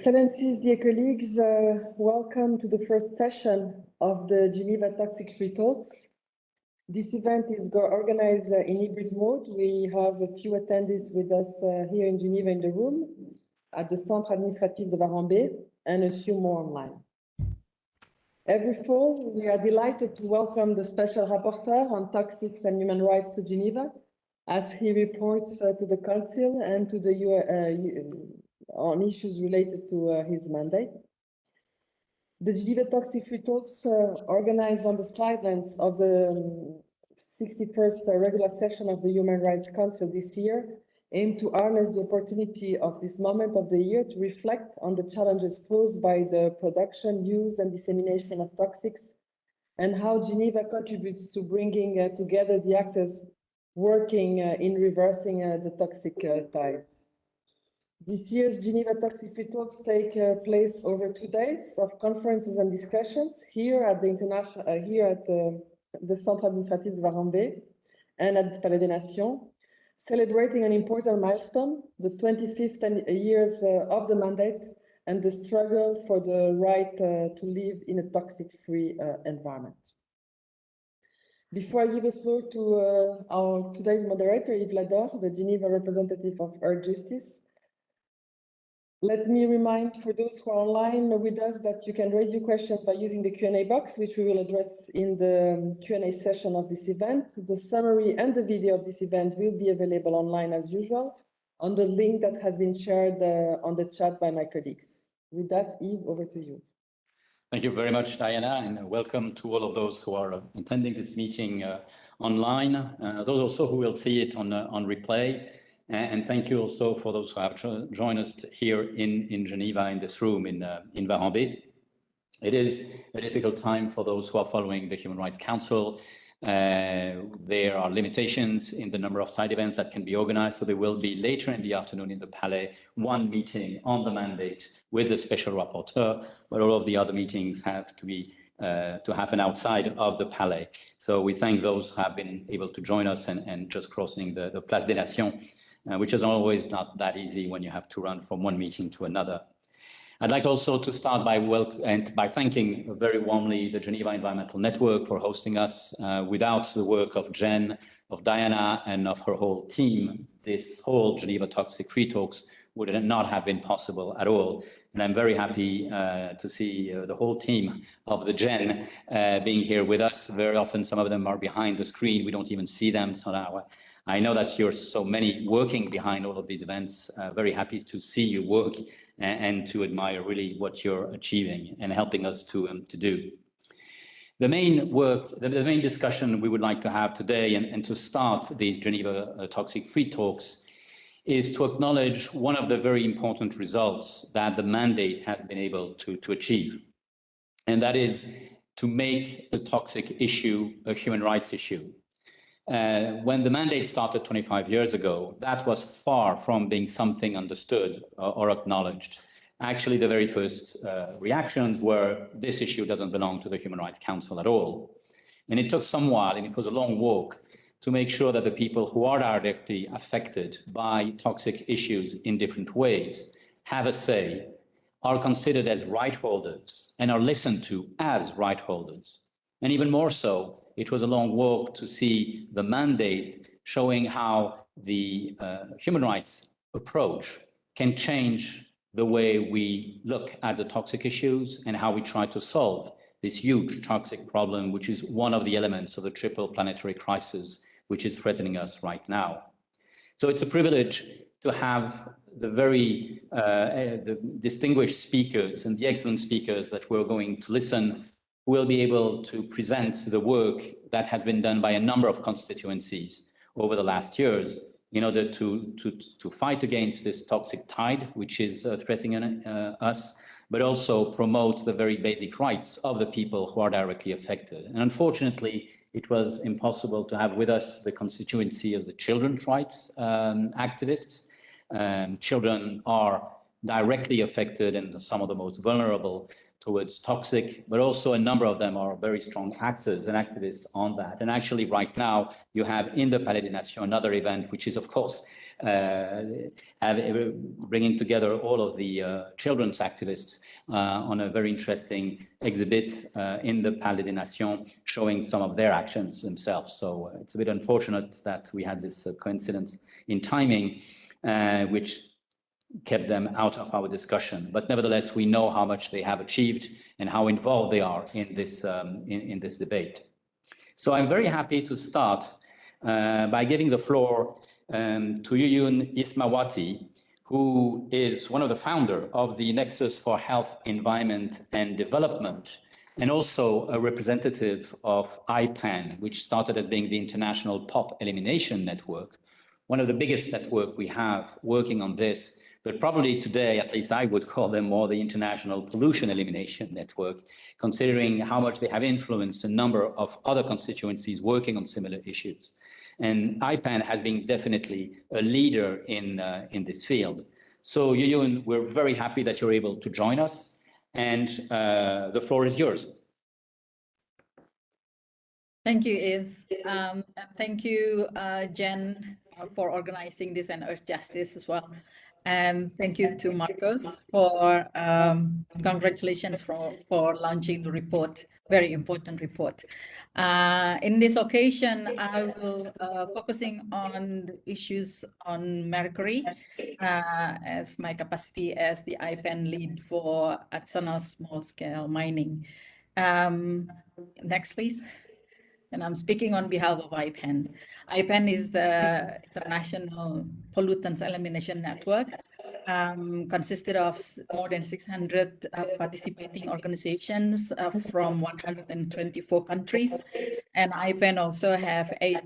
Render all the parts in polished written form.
Excellencies, dear colleagues, welcome to the first session of the Geneva Toxic Free Talks. This event is organized in hybrid mode. We have a few attendees with us here in Geneva in the room, at the Centre Administratif de Varambé, and a few more online. Every fall, we are delighted to welcome the Special Rapporteur on Toxics and Human Rights to Geneva, as he reports to the Council and to the on issues related to his mandate. The Geneva Toxic Free Talks, organized on the sidelines of the 61st regular session of the Human Rights Council this year, aim to harness the opportunity of this moment of the year to reflect on the challenges posed by the production, use, and dissemination of toxics, and how Geneva contributes to bringing together the actors working in reversing the toxic tide. This year's Geneva Toxic Free Talks take place over 2 days of conferences and discussions here at the Centre Administratif de Varambé and at the Palais des Nations, celebrating an important milestone, the 25th years of the mandate and the struggle for the right to live in a toxic-free environment. Before I give the floor to our today's moderator, Yves Lador, the Geneva representative of Earth Justice, let me remind for those who are online with us that you can raise your questions by using the Q&A box, which we will address in the Q&A session of this event. The summary and the video of this event will be available online as usual on the link that has been shared on the chat by my colleagues. With that, Yves, over to you. Thank you very much, Diana, and welcome to all of those who are attending this meeting online, those also who will see it on replay. And thank you also for those who have joined us here in Geneva, in this room in Varambé. It is a difficult time for those who are following the Human Rights Council. There are limitations in the number of side events that can be organized, so there will be later in the afternoon in the Palais one meeting on the mandate with the Special Rapporteur, but all of the other meetings have to be to happen outside of the Palais. So we thank those who have been able to join us and just crossing the Place des Nations, which is always not that easy when you have to run from one meeting to another. I'd like also to start by thanking very warmly the Geneva Environmental Network for hosting us. Without the work of Jen, of Diana, and of her whole team, this whole Geneva Toxic Free Talks would not have been possible at all. And I'm very happy to see the whole team of the Gen being here with us. Very often, some of them are behind the screen. We don't even see them. So now I know that you're so many working behind all of these events. Very happy to see you work and to admire really what you're achieving and helping us to do. The main discussion we would like to have today and to start these Geneva Toxic Free Talks is to acknowledge one of the very important results that the mandate has been able to achieve. And that is to make the toxic issue a human rights issue. When the mandate started 25 years ago, that was far from being something understood or acknowledged. Actually, the very first reactions were, this issue doesn't belong to the Human Rights Council at all. And it took some while, and it was a long walk, to make sure that the people who are directly affected by toxic issues in different ways have a say, are considered as right holders, and are listened to as right holders. And even more so, it was a long walk to see the mandate showing how the human rights approach can change the way we look at the toxic issues and how we try to solve this huge toxic problem, which is one of the elements of the triple planetary crisis, which is threatening us right now. So it's a privilege to have the very the distinguished speakers and the excellent speakers that we're going to listen will be able to present the work that has been done by a number of constituencies over the last years in order to fight against this toxic tide, which is threatening us, but also promote the very basic rights of the people who are directly affected. And unfortunately, it was impossible to have with us the constituency of the children's rights activists. Children are directly affected and some of the most vulnerable towards toxic, but also a number of them are very strong actors and activists on that. And actually right now you have in the Palais des Nations another event, which is of course bringing together all of the children's activists on a very interesting exhibit in the Palais des Nations, showing some of their actions themselves. So it's a bit unfortunate that we had this coincidence in timing, which kept them out of our discussion. But nevertheless, we know how much they have achieved and how involved they are in this debate. So I'm very happy to start by giving the floor to Yuyun Ismawati, who is one of the founders of the Nexus for Health, Environment and Development, and also a representative of IPAN, which started as being the International Pop Elimination Network, one of the biggest networks we have working on this, but probably today, at least I would call them more the International Pollution Elimination Network, considering how much they have influenced a number of other constituencies working on similar issues. And IPAN has been definitely a leader in this field. So Yuyun, we're very happy that you're able to join us, and the floor is yours. Thank you, Yves. And thank you, Jen, for organizing this, and Earth Justice as well. And thank you to Marcos for congratulations for launching the report, very important report. In this occasion, I will focusing on the issues on mercury as my capacity as the IPAN lead for artisanal small-scale mining. Next, please. And I'm speaking on behalf of IPAN. IPAN is the International Pollutants Elimination Network, consisted of more than 600 participating organizations from 124 countries. And IPAN also have 8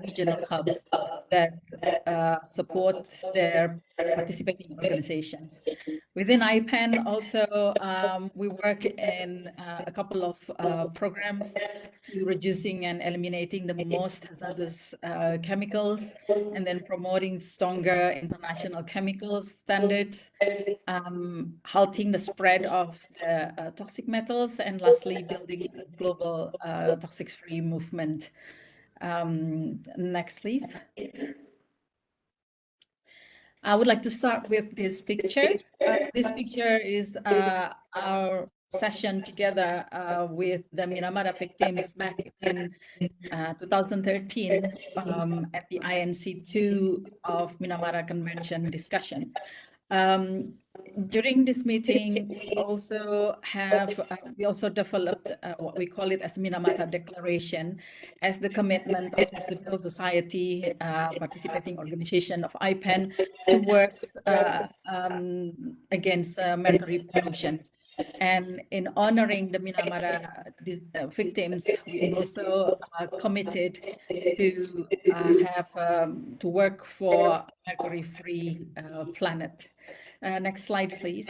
regional hubs that support their participating organizations. Within IPAN also, we work in a couple of programs to reducing and eliminating the most hazardous chemicals, and then promoting stronger international chemical standards, halting the spread of toxic metals, and lastly, building a global toxic-free movement. Next, please. I would like to start with this picture. This picture is our session together with the Minamata victims back in 2013 at the INC2 of Minamata Convention discussion. During this meeting, we also developed what we call it as Minamata Declaration, as the commitment of the civil society participating organization of IPAN to work against mercury pollution. And in honoring the Minamata victims, we also committed to to work for a mercury-free planet. Next slide, please.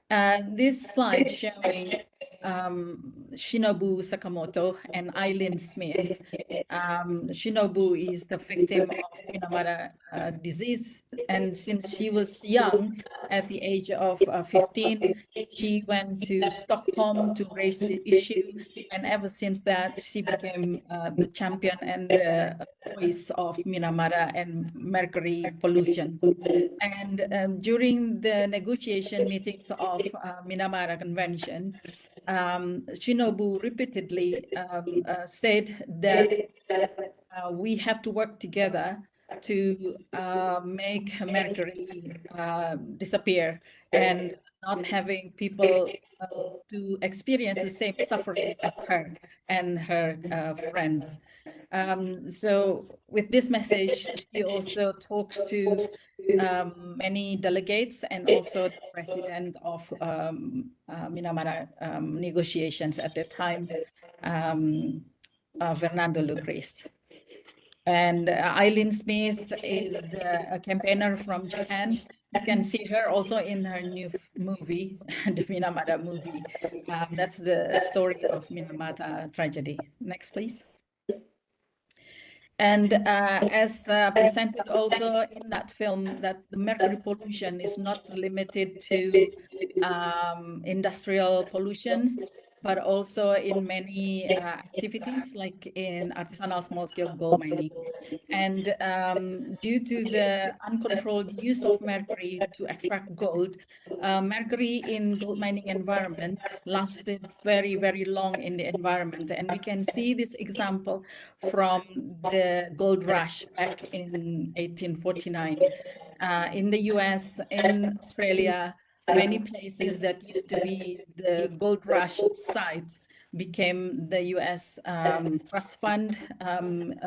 This slide showing Shinobu Sakamoto and Eileen Smith. Shinobu is the victim of Minamata disease, and since she was young, at the age of 15, she went to Stockholm to raise the issue, and ever since that, she became the champion and the voice of Minamata and mercury pollution. And during the negotiation meetings of Minamata Convention, Shinobu repeatedly said that we have to work together to make mercury disappear, and not having people to experience the same suffering as her and her friends. So with this message, she also talks to many delegates and also the president of Minamata negotiations at that time, Fernando Lucrez. And Eileen Smith is a campaigner from Japan. You can see her also in her new movie, the Minamata movie. That's the story of Minamata tragedy. Next, please. And as presented also in that film, that the mercury pollution is not limited to industrial pollutions, but also in many activities like in artisanal small-scale gold mining. And due to the uncontrolled use of mercury to extract gold, mercury in gold mining environment lasted very, very long in the environment. And we can see this example from the gold rush back in 1849. In the US, in Australia, many places that used to be the gold rush sites became the US trust fund,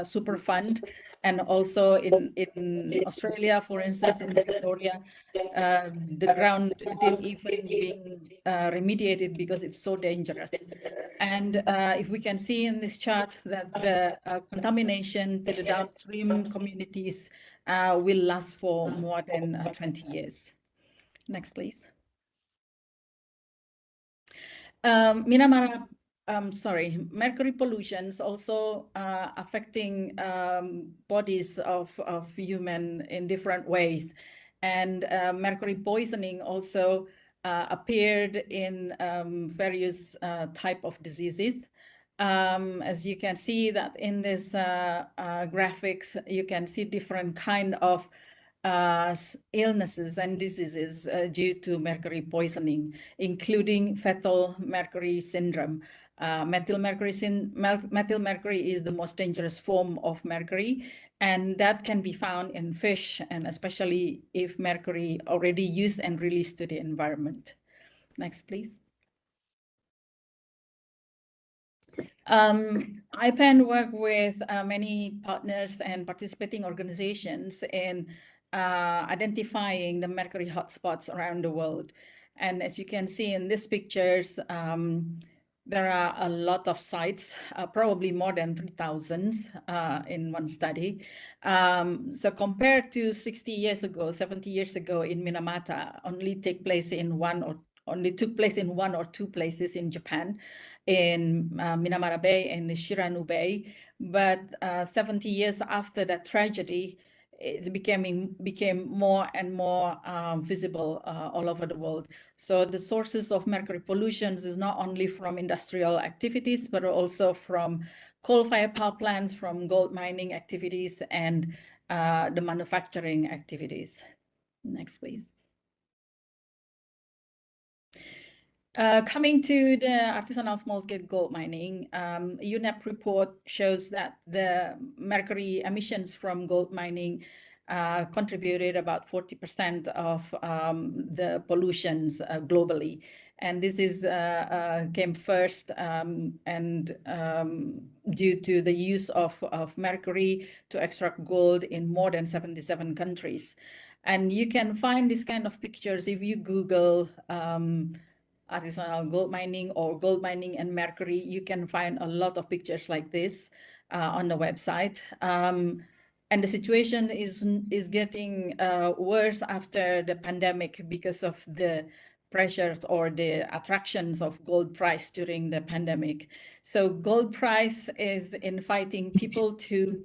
super fund. And also in Australia, for instance, in Victoria, the ground didn't even being remediated because it's so dangerous. And if we can see in this chart that the contamination to the downstream communities will last for more than 20 years. Next, please. Minamara, mercury pollutions also affecting bodies of human in different ways. And mercury poisoning also appeared in various type of diseases. As you can see that in this graphics, you can see different kind of illnesses and diseases due to mercury poisoning, including fetal mercury syndrome. Methyl mercury is the most dangerous form of mercury, and that can be found in fish, and especially if mercury already used and released to the environment. Next, please. IPAN work with many partners and participating organizations in identifying the mercury hotspots around the world. And as you can see in these pictures, there are a lot of sites, probably more than 3,000 in one study. So compared to 60 years ago, 70 years ago in Minamata, only took place in one or two places in Japan, in Minamata Bay and the Shiranu Bay. But 70 years after that tragedy, it became more and more visible all over the world. So the sources of mercury pollution is not only from industrial activities, but also from coal-fired power plants, from gold mining activities, and the manufacturing activities. Next, please. Coming to the artisanal small-scale gold mining, UNEP report shows that the mercury emissions from gold mining contributed about 40% of the pollutions globally. And this is came first and due to the use of mercury to extract gold in more than 77 countries. And you can find this kind of pictures if you Google artisanal gold mining or gold mining and mercury. You can find a lot of pictures like this on the website. And the situation is getting worse after the pandemic because of the pressures or the attractions of gold price during the pandemic. So gold price is inviting people to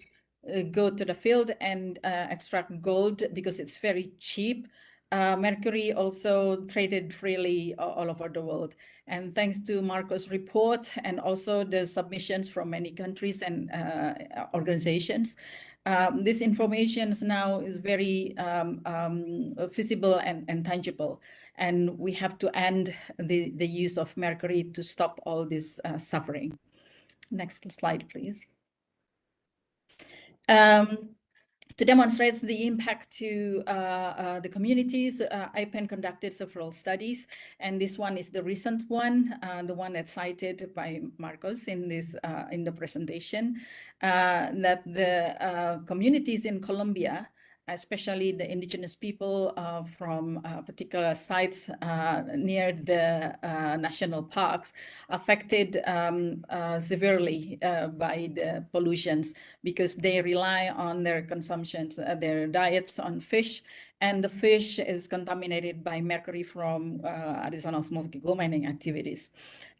go to the field and extract gold because it's very cheap. Mercury also traded freely all over the world. And thanks to Marco's report and also the submissions from many countries and organizations, this information now is very visible and tangible. And we have to end the use of mercury to stop all this suffering. Next slide, please. To demonstrate the impact to the communities, IPAN conducted several studies, and this one is the recent one, the one that's cited by Marcos in this in the presentation, that the communities in Colombia, especially the indigenous people from particular sites near the national parks, affected severely by the pollutions because they rely on their consumptions, their diets on fish, and the fish is contaminated by mercury from artisanal small-scale gold mining activities.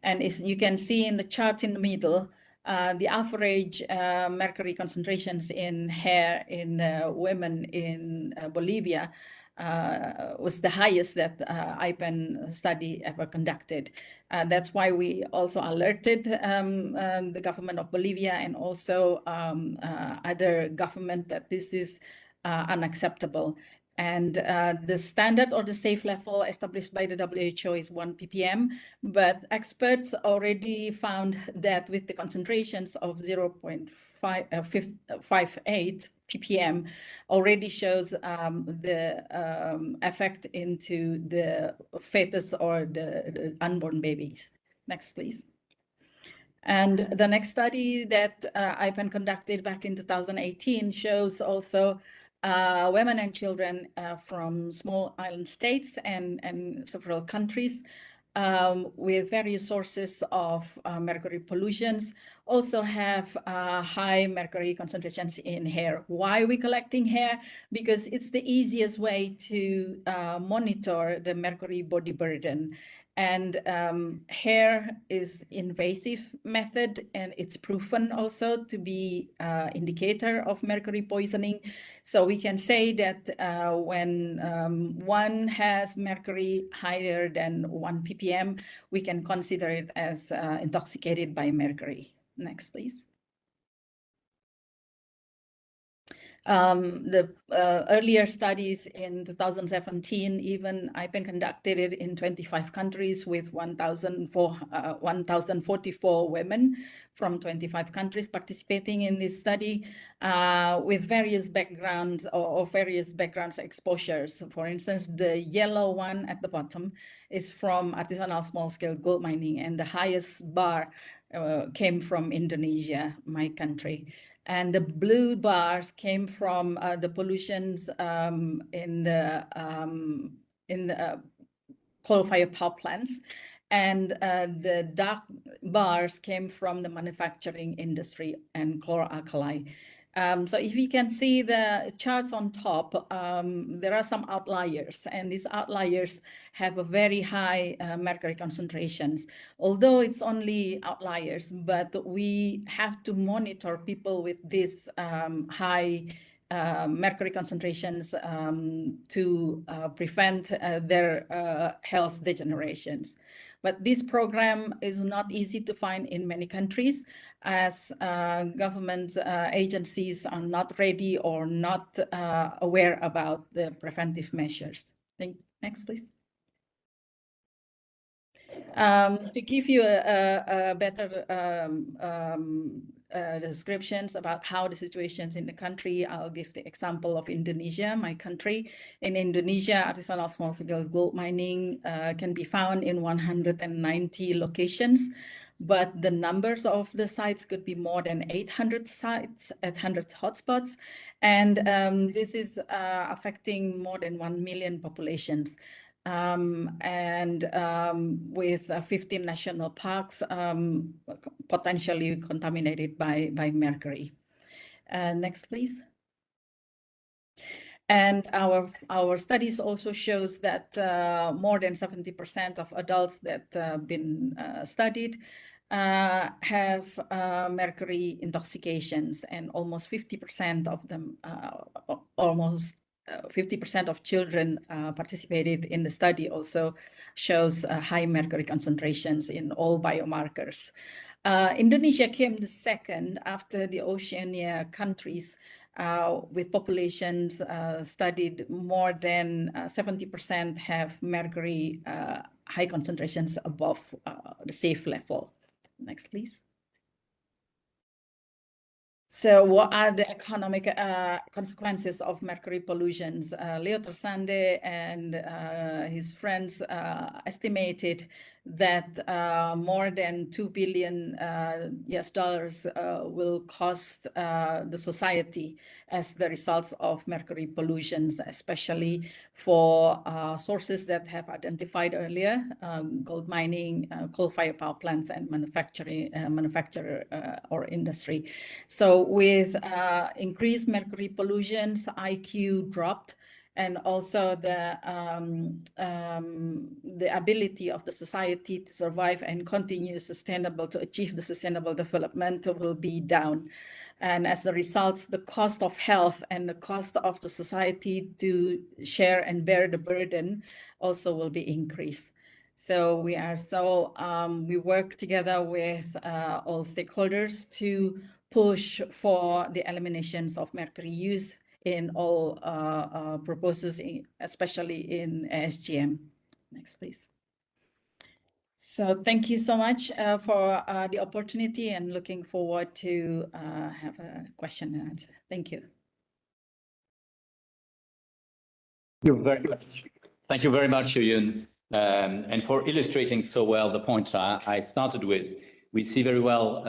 And as you can see in the chart in the middle, the average mercury concentrations in hair in women in Bolivia was the highest that IPEN study ever conducted. That's why we also alerted the government of Bolivia and also other government that this is unacceptable. And the standard or the safe level established by the WHO is 1 ppm, but experts already found that with the concentrations of 0.58 ppm already shows the effect into the fetus or the unborn babies. Next, please. And the next study that IPEN conducted back in 2018 shows also women and children from small island states and several countries with various sources of mercury pollutions also have high mercury concentrations in hair. Why are we collecting hair? Because it's the easiest way to monitor the mercury body burden. And hair is invasive method, and it's proven also to be indicator of mercury poisoning. So we can say that when one has mercury higher than 1 ppm, we can consider it as intoxicated by mercury. Next, please. The earlier studies in 2017, even IPEN conducted it in 25 countries with 1,044 women from 25 countries participating in this study with various backgrounds or various backgrounds exposures. For instance, the yellow one at the bottom is from artisanal small-scale gold mining, and the highest bar came from Indonesia, my country. And the blue bars came from the pollutions in the coal-fired power plants. And the dark bars came from the manufacturing industry and chloralkali. So if you can see the charts on top, there are some outliers, and these outliers have a very high mercury concentrations. Although it's only outliers, but we have to monitor people with this high mercury concentrations to prevent their health degenerations. But this program is not easy to find in many countries, as government agencies are not ready or not aware about the preventive measures. Next, please. To give you a better descriptions about how the situations in the country, I'll give the example of Indonesia, my country. In Indonesia, artisanal small-scale gold mining can be found in 190 locations, but the numbers of the sites could be more than 800 sites, 800 hotspots, and this is affecting more than 1 million populations. With 15 national parks potentially contaminated by mercury. Next, please. And our studies also shows that more than 70% of adults that been studied have mercury intoxications, and almost 50% of them, almost 50% of children participated in the study also shows high mercury concentrations in all biomarkers. Indonesia came the second after the Oceania countries with populations studied more than 70% have mercury high concentrations above the safe level. Next, please. So what are the economic consequences of mercury pollutions? Leo Tersande and his friends estimated that more than $2 billion US will cost the society as the results of mercury pollutions, especially for sources that have identified earlier, gold mining, coal-fired power plants, and manufacturer or industry. So with increased mercury pollutions, IQ dropped, and also the ability of the society to survive and continue sustainable, to achieve the sustainable development will be down. And as a result, the cost of health and the cost of the society to share and bear the burden also will be increased. So we work together with all stakeholders to push for the eliminations of mercury use in all proposals, especially in SGM. Next, please. So thank you so much for the opportunity, and looking forward to have a question and answer. Thank you. Thank you very much, Yun, and for illustrating so well the points I started with. We see very well,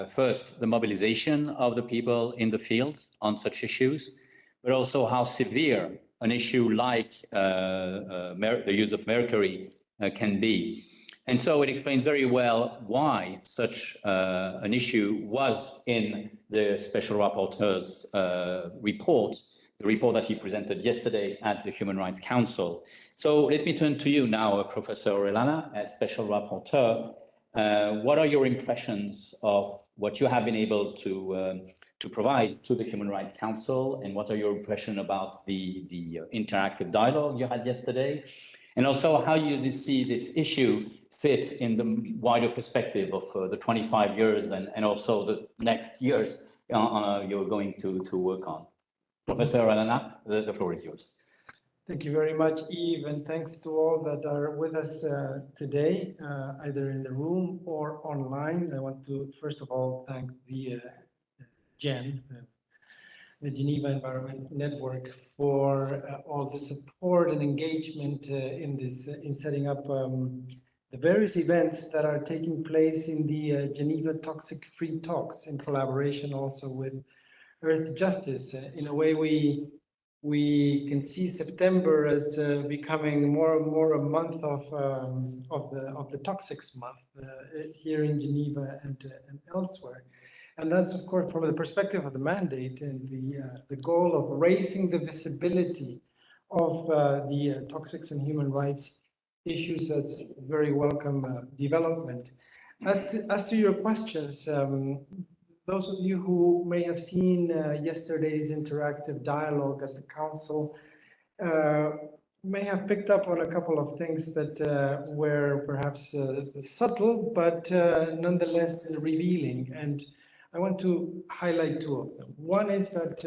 first, the mobilization of the people in the field on such issues, but also how severe an issue like the use of mercury can be. And so it explains very well why such an issue was in the Special Rapporteur's report, the report that he presented yesterday at the Human Rights Council. So let me turn to you now, Professor Orellana, as Special Rapporteur. What are your impressions of what you have been able to provide to the Human Rights Council, and what are your impressions about the interactive dialogue you had yesterday? And also, how you see this issue fit in the wider perspective of the 25 years and also the next years you're going to work on? Professor Orellana, the floor is yours. Thank you very much, Yves, and thanks to all that are with us today, either in the room or online. I want to, first of all, thank the GEN, the Geneva Environment Network, for all the support and engagement in setting up the various events that are taking place in the Geneva Toxic Free Talks, in collaboration also with Earth Justice. In a way, we can see September as becoming more and more a month of the toxics month here in Geneva and elsewhere. And that's, of course, from the perspective of the mandate and the goal of raising the visibility of the toxics and human rights issues. That's very welcome development. As to your questions, those of you who may have seen yesterday's interactive dialogue at the Council may have picked up on a couple of things that were perhaps subtle, but nonetheless revealing. And I want to highlight two of them. One is that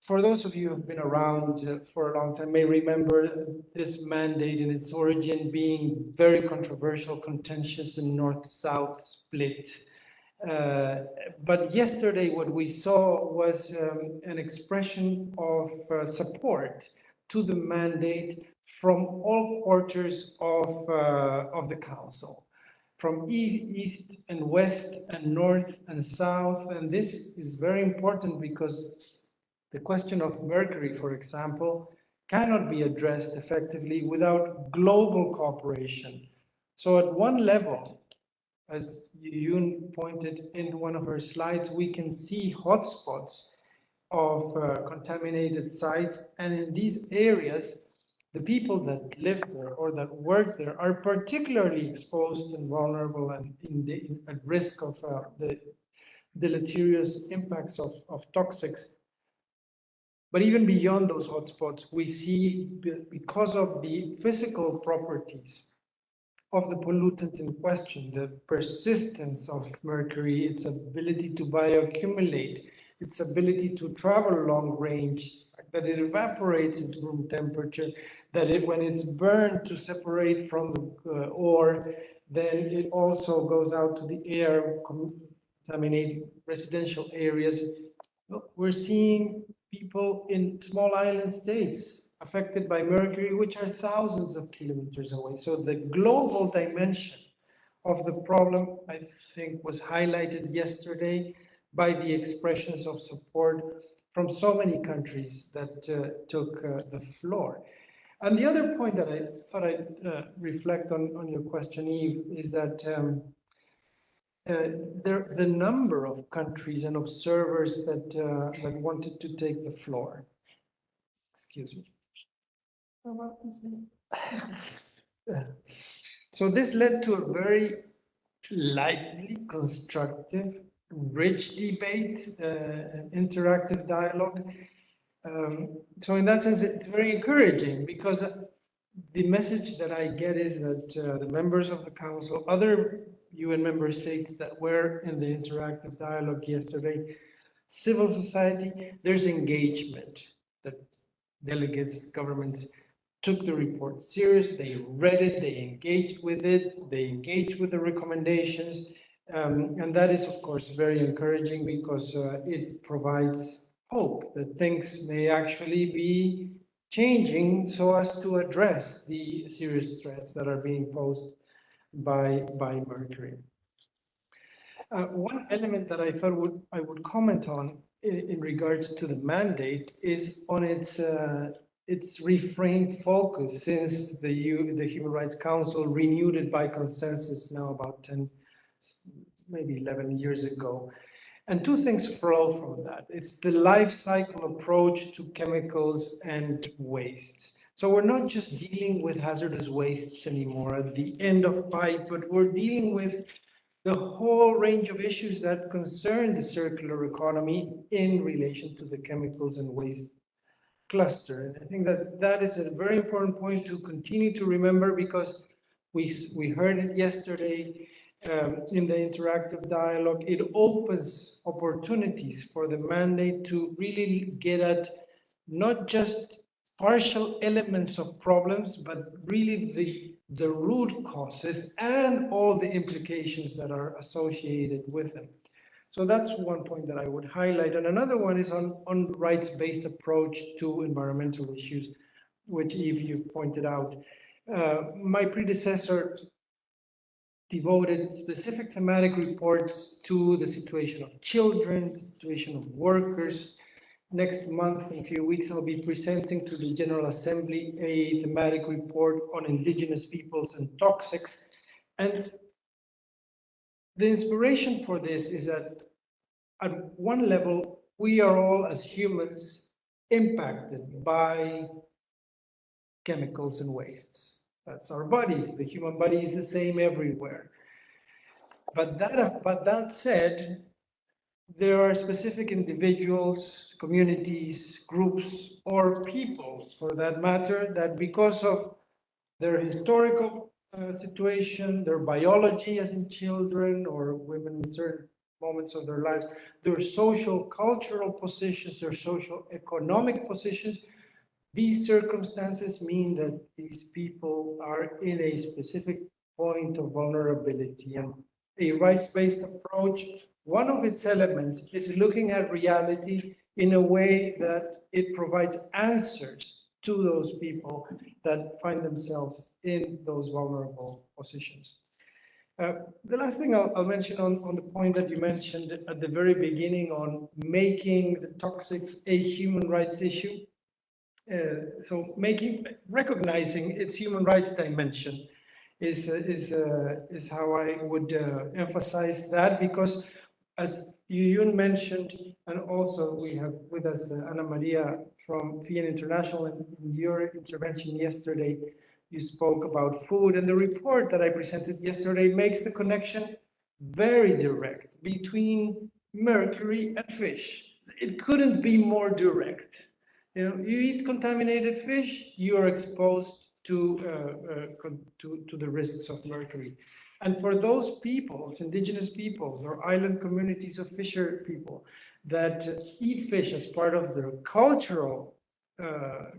for those of you who have been around for a long time may remember this mandate in its origin being very controversial, contentious, and north-south split. But yesterday what we saw was an expression of support to the mandate from all quarters of the Council, from east and west and north and south. And this is very important because the question of mercury, for example, cannot be addressed effectively without global cooperation. So at one level, as Yun pointed in one of her slides, we can see hotspots of contaminated sites. And in these areas, the people that live there or that work there are particularly exposed and vulnerable and at risk of the deleterious impacts of toxics. But even beyond those hotspots, we see, because of the physical properties of the pollutant in question, the persistence of mercury, its ability to bioaccumulate, its ability to travel long range, that it evaporates at room temperature, that when it's burned to separate from the ore, then it also goes out to the air, contaminating residential areas. Look, we're seeing people in small island states affected by mercury, which are thousands of kilometers away. So the global dimension of the problem, I think, was highlighted yesterday by the expressions of support from so many countries that took the floor. And the other point that I thought I'd reflect on your question, Yves, is that the number of countries and observers that wanted to take the floor. Excuse me. So this led to a very lively, constructive, rich debate, and interactive dialogue. So in that sense, it's very encouraging because the message that I get is that the members of the council, other UN member states that were in the interactive dialogue yesterday, civil society, there's engagement, that delegates, governments took the report serious, they read it, they engaged with it, they engaged with the recommendations, and that is of course very encouraging because it provides hope that things may actually be changing so as to address the serious threats that are being posed by mercury. One element that I thought I would comment on in regards to the mandate is on its reframed focus since the Human Rights Council renewed it by consensus now about 10, maybe 11 years ago. And two things flow from that. It's the life cycle approach to chemicals and wastes. So we're not just dealing with hazardous wastes anymore at the end of pipe, but we're dealing with the whole range of issues that concern the circular economy in relation to the chemicals and waste cluster. And I think that that is a very important point to continue to remember because we heard it yesterday in the interactive dialogue. It opens opportunities for the mandate to really get at not just partial elements of problems, but really the root causes and all the implications that are associated with them. So that's one point that I would highlight. And another one is on rights-based approach to environmental issues, which Eve, you pointed out. My predecessor devoted specific thematic reports to the situation of children, the situation of workers. Next month, in a few weeks, I'll be presenting to the General Assembly a thematic report on indigenous peoples and toxics. And the inspiration for this is that at one level, we are all as humans impacted by chemicals and wastes. That's our bodies. The human body is the same everywhere. But that said, there are specific individuals, communities, groups, or peoples, for that matter, that because of their historical situation, their biology as in children or women in certain moments of their lives, their social, cultural positions, their social, economic positions, these circumstances mean that these people are in a specific point of vulnerability. And a rights-based approach, one of its elements is looking at reality in a way that it provides answers to those people that find themselves in those vulnerable positions. The last thing I'll mention on the point that you mentioned at the very beginning on making the toxics a human rights issue. So recognizing its human rights dimension is how I would emphasize that, because as Yuyun mentioned, and also we have with us Ana Maria from FIAN International, and in your intervention yesterday, you spoke about food, and the report that I presented yesterday makes the connection very direct between mercury and fish. It couldn't be more direct. You know, you eat contaminated fish, you are exposed to the risks of mercury. And for those peoples, indigenous peoples or island communities of fisher people that eat fish as part of their cultural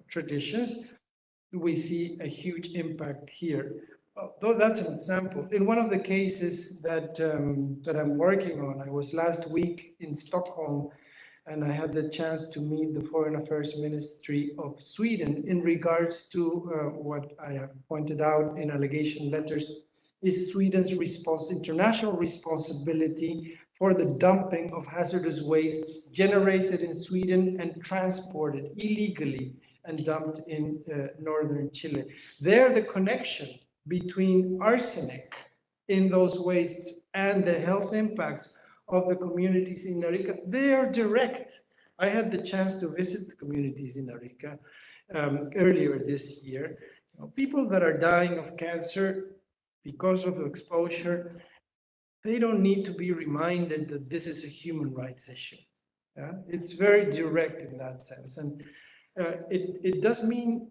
traditions, we see a huge impact here. Though that's an example. In one of the cases that I'm working on, I was last week in Stockholm, and I had the chance to meet the Foreign Affairs Ministry of Sweden in regards to what I have pointed out in allegation letters is Sweden's international responsibility for the dumping of hazardous wastes generated in Sweden and transported illegally and dumped in northern Chile. There, the connection between arsenic in those wastes and the health impacts of the communities in Arica, they are direct. I had the chance to visit the communities in Arica earlier this year. People that are dying of cancer because of exposure, they don't need to be reminded that this is a human rights issue. Yeah? It's very direct in that sense. And it does mean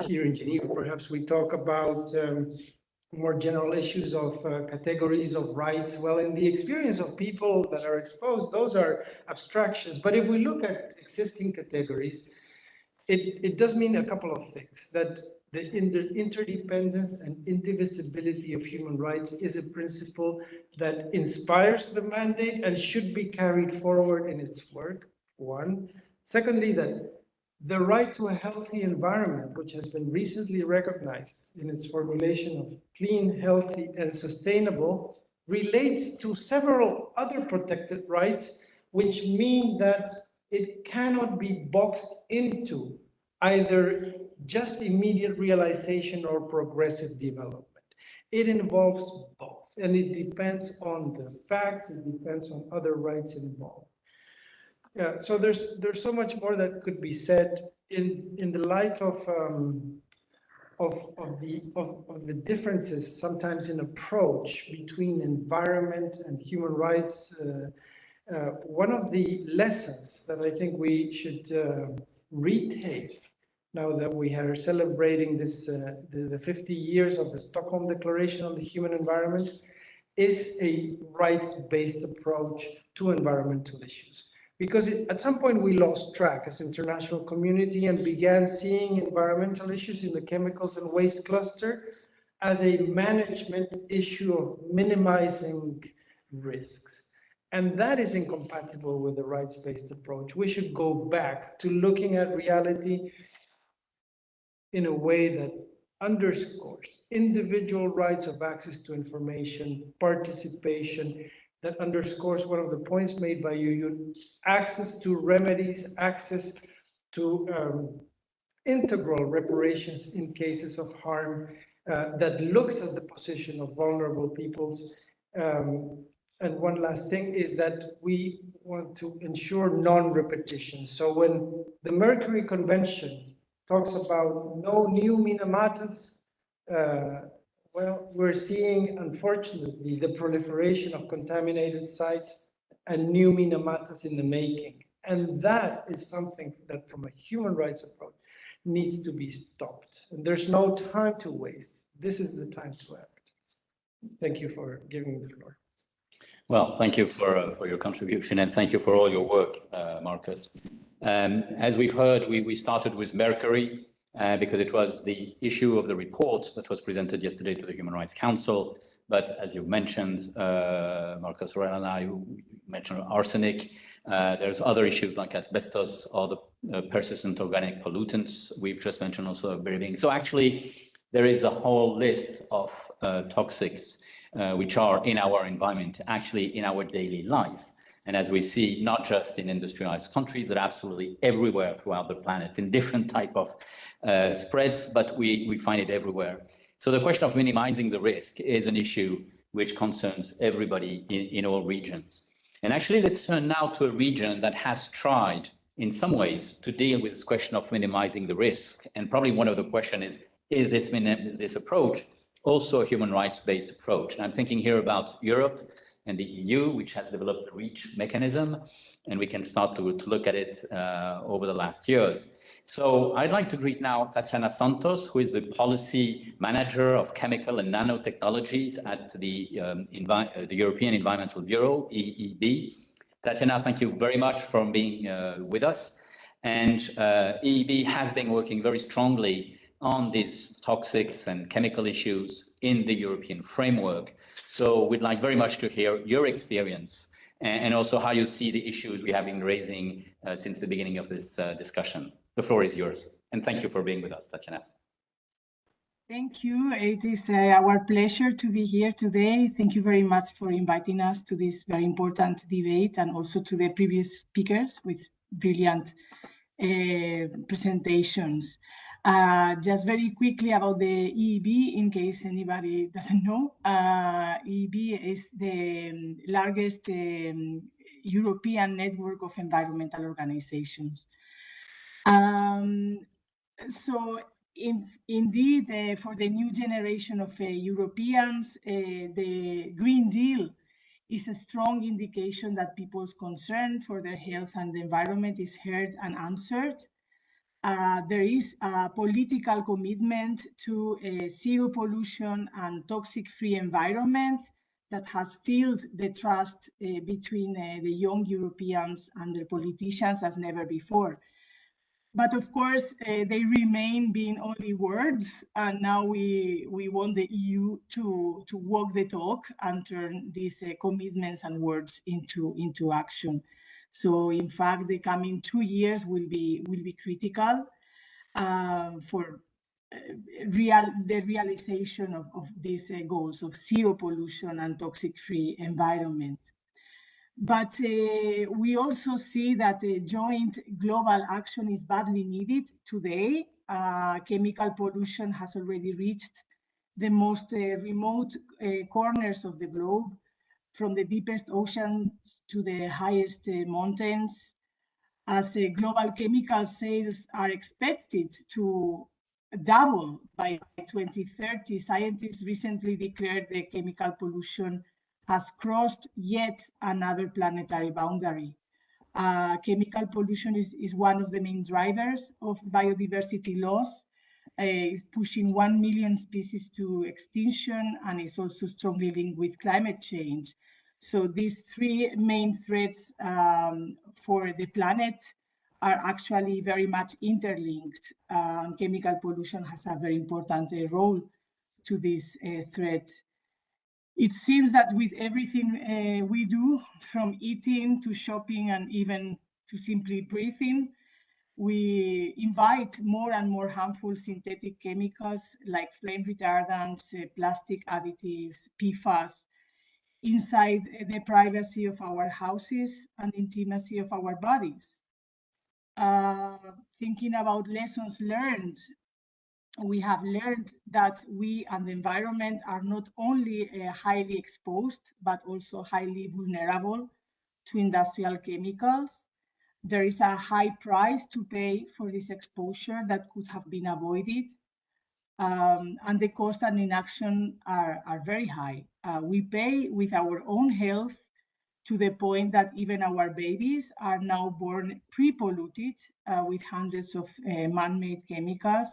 here in Geneva, perhaps we talk about more general issues of categories of rights. Well, in the experience of people that are exposed, those are abstractions. But if we look at existing categories, it does mean a couple of things. That the interdependence and indivisibility of human rights is a principle that inspires the mandate and should be carried forward in its work, one. Secondly, that the right to a healthy environment, which has been recently recognized in its formulation of clean, healthy, and sustainable, relates to several other protected rights, which mean that it cannot be boxed into either just immediate realization or progressive development. It involves both, and it depends on the facts, it depends on other rights involved. Yeah, so there's so much more that could be said in the light of the differences sometimes in approach between environment and human rights. One of the lessons that I think we should retake now that we are celebrating this the 50 years of the Stockholm Declaration on the Human Environment is a rights-based approach to environmental issues. Because at some point we lost track as international community and began seeing environmental issues in the chemicals and waste cluster as a management issue of minimizing risks. And that is incompatible with the rights-based approach. We should go back to looking at reality in a way that underscores individual rights of access to information, participation, that underscores one of the points made by you, access to remedies, access to integral reparations in cases of harm, that looks at the position of vulnerable peoples. And one last thing is that we want to ensure non-repetition. So when the Mercury Convention talks about no new Minamatas, well, we're seeing, unfortunately, the proliferation of contaminated sites and new Minamatas in the making. And that is something that, from a human rights approach, needs to be stopped. And there's no time to waste. This is the time to act. Thank you for giving me the floor. Well, thank you for your contribution, and thank you for all your work, Marcus. As we've heard, we started with Mercury, because it was the issue of the report that was presented yesterday to the Human Rights Council. But as you mentioned, Marcus Aurel and I mentioned arsenic. There's other issues like asbestos or the persistent organic pollutants we've just mentioned also at the very beginning. So actually, there is a whole list of toxics which are in our environment, actually in our daily life. And as we see, not just in industrialized countries, but absolutely everywhere throughout the planet in different type of spreads, but we find it everywhere. So the question of minimizing the risk is an issue which concerns everybody in all regions. And actually, let's turn now to a region that has tried in some ways to deal with this question of minimizing the risk. And probably one of the questions is this approach also a human rights-based approach? And I'm thinking here about Europe and the EU, which has developed the REACH mechanism, and we can start to look at it over the last years. So I'd like to greet now Tatiana Santos, who is the policy manager of chemical and nanotechnologies at the European Environmental Bureau, EEB. Tatiana, thank you very much for being with us. And EEB has been working very strongly on these toxics and chemical issues in the European framework. So we'd like very much to hear your experience and also how you see the issues we have been raising since the beginning of this discussion. The floor is yours. And thank you for being with us, Tatiana. Thank you. It is our pleasure to be here today. Thank you very much for inviting us to this very important debate, and also to the previous speakers with brilliant presentations. Just very quickly about the EEB, in case anybody doesn't know. EEB is the largest European network of environmental organizations. So indeed, for the new generation of Europeans, the Green Deal is a strong indication that people's concern for their health and the environment is heard and answered. There is a political commitment to a zero pollution and toxic-free environment that has filled the trust between the young Europeans and their politicians as never before. But of course, they remain being only words, and now we want the EU to walk the talk and turn these commitments and words into action. So, in fact, the coming 2 years will be critical for the realization of these goals of zero pollution and toxic-free environment. But we also see that a joint global action is badly needed today. Chemical pollution has already reached the most remote corners of the globe, from the deepest oceans to the highest mountains. As global chemical sales are expected to double by 2030, scientists recently declared the chemical pollution has crossed yet another planetary boundary. Chemical pollution is one of the main drivers of biodiversity loss. It's pushing 1 million species to extinction, and is also strongly linked with climate change. So these three main threats for the planet are actually very much interlinked. Chemical pollution has a very important role to this threat. It seems that with everything we do, from eating to shopping and even to simply breathing, we invite more and more harmful synthetic chemicals like flame retardants, plastic additives, PFAS, inside the privacy of our houses and intimacy of our bodies. Thinking about lessons learned, we have learned that we and the environment are not only highly exposed, but also highly vulnerable to industrial chemicals. There is a high price to pay for this exposure that could have been avoided. And the cost and inaction are very high. We pay with our own health, to the point that even our babies are now born pre-polluted with hundreds of man-made chemicals.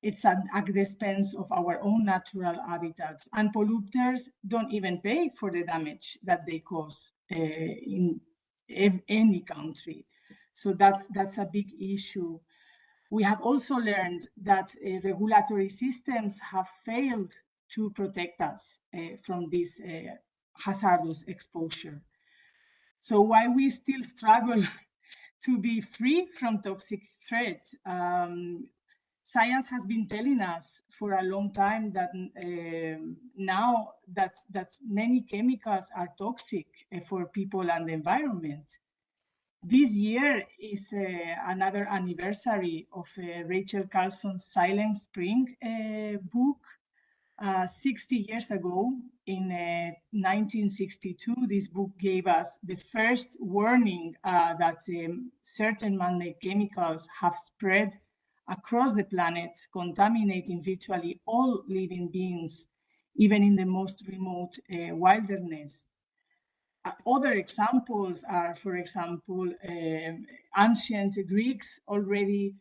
It's at the expense of our own natural habitats. And polluters don't even pay for the damage that they cause in any country. So that's a big issue. We have also learned that regulatory systems have failed to protect us from this hazardous exposure. So while we still struggle to be free from toxic threats, science has been telling us for a long time that now that many chemicals are toxic for people and the environment. This year is another anniversary of Rachel Carlson's Silent Spring book. 60 years ago, in 1962, this book gave us the first warning that certain man-made chemicals have spread across the planet, contaminating virtually all living beings, even in the most remote wilderness. Other examples are, for example, ancient Greeks already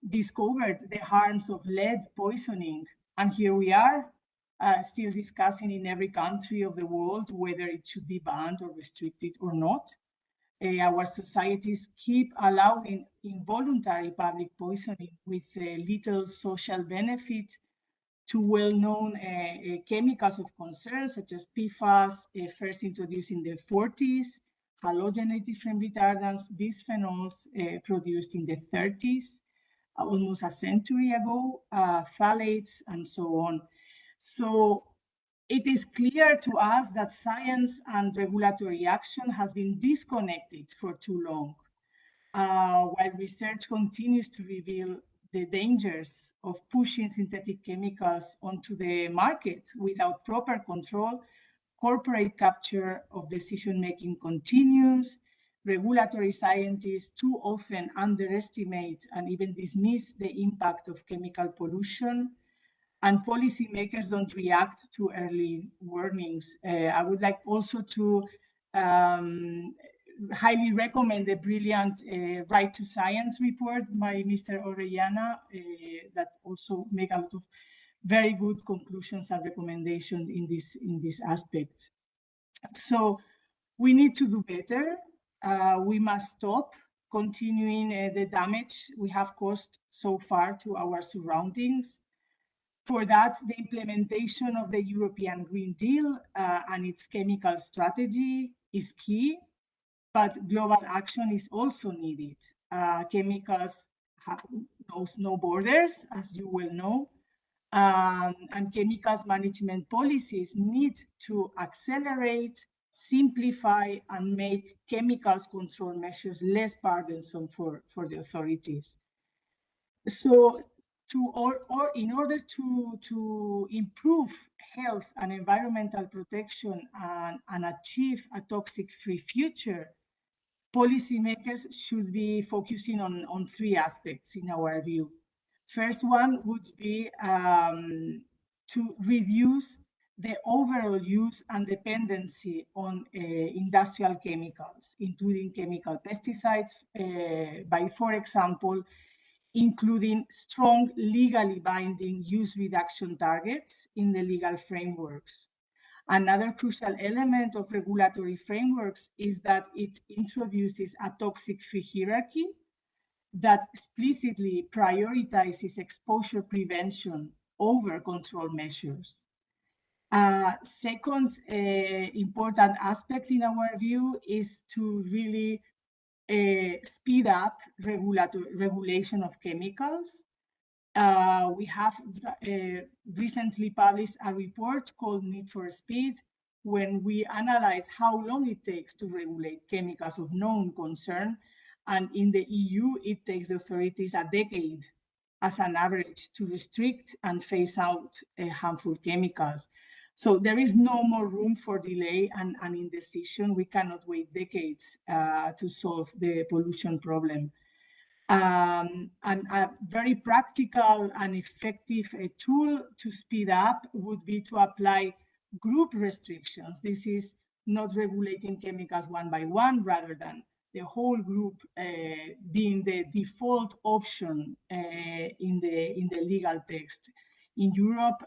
discovered the harms of lead poisoning. And here we are, still discussing in every country of the world whether it should be banned or restricted or not. Our societies keep allowing involuntary public poisoning with little social benefit to well-known chemicals of concern, such as PFAS, first introduced in the 40s, halogenated flame retardants, bisphenols produced in the 30s, almost a century ago, phthalates, and so on. So it is clear to us that science and regulatory action has been disconnected for too long. While research continues to reveal the dangers of pushing synthetic chemicals onto the market without proper control, corporate capture of decision-making continues. regulatory scientists too often underestimate and even dismiss the impact of chemical pollution, and policymakers don't react to early warnings. I would like also to highly recommend the brilliant Right to Science report by Mr. Orellana that also make a lot of very good conclusions and recommendations in this aspect. So we need to do better. We must stop continuing the damage we have caused so far to our surroundings. For that, the implementation of the European Green Deal and its chemical strategy is key, but global action is also needed. Chemicals knows no borders, as you well know, and chemicals management policies need to accelerate, simplify, and make chemicals control measures less burdensome for the authorities. So in order to improve health and environmental protection and achieve a toxic-free future, policymakers should be focusing on three aspects in our view. First one would be to reduce the overall use and dependency on industrial chemicals, including chemical pesticides, by, for example, including strong legally binding use reduction targets in the legal frameworks. Another crucial element of regulatory frameworks is that it introduces a toxic-free hierarchy that explicitly prioritizes exposure prevention over control measures. Second important aspect in our view is to really speed up regulation of chemicals. We have recently published a report called Need for Speed, when we analyze how long it takes to regulate chemicals of known concern. And in the EU, it takes the authorities a decade as an average to restrict and phase out harmful chemicals. So there is no more room for delay and indecision. We cannot wait decades to solve the pollution problem. And a very practical and effective tool to speed up would be to apply group restrictions. This is not regulating chemicals one by one, rather than the whole group being the default option in the legal text. In Europe,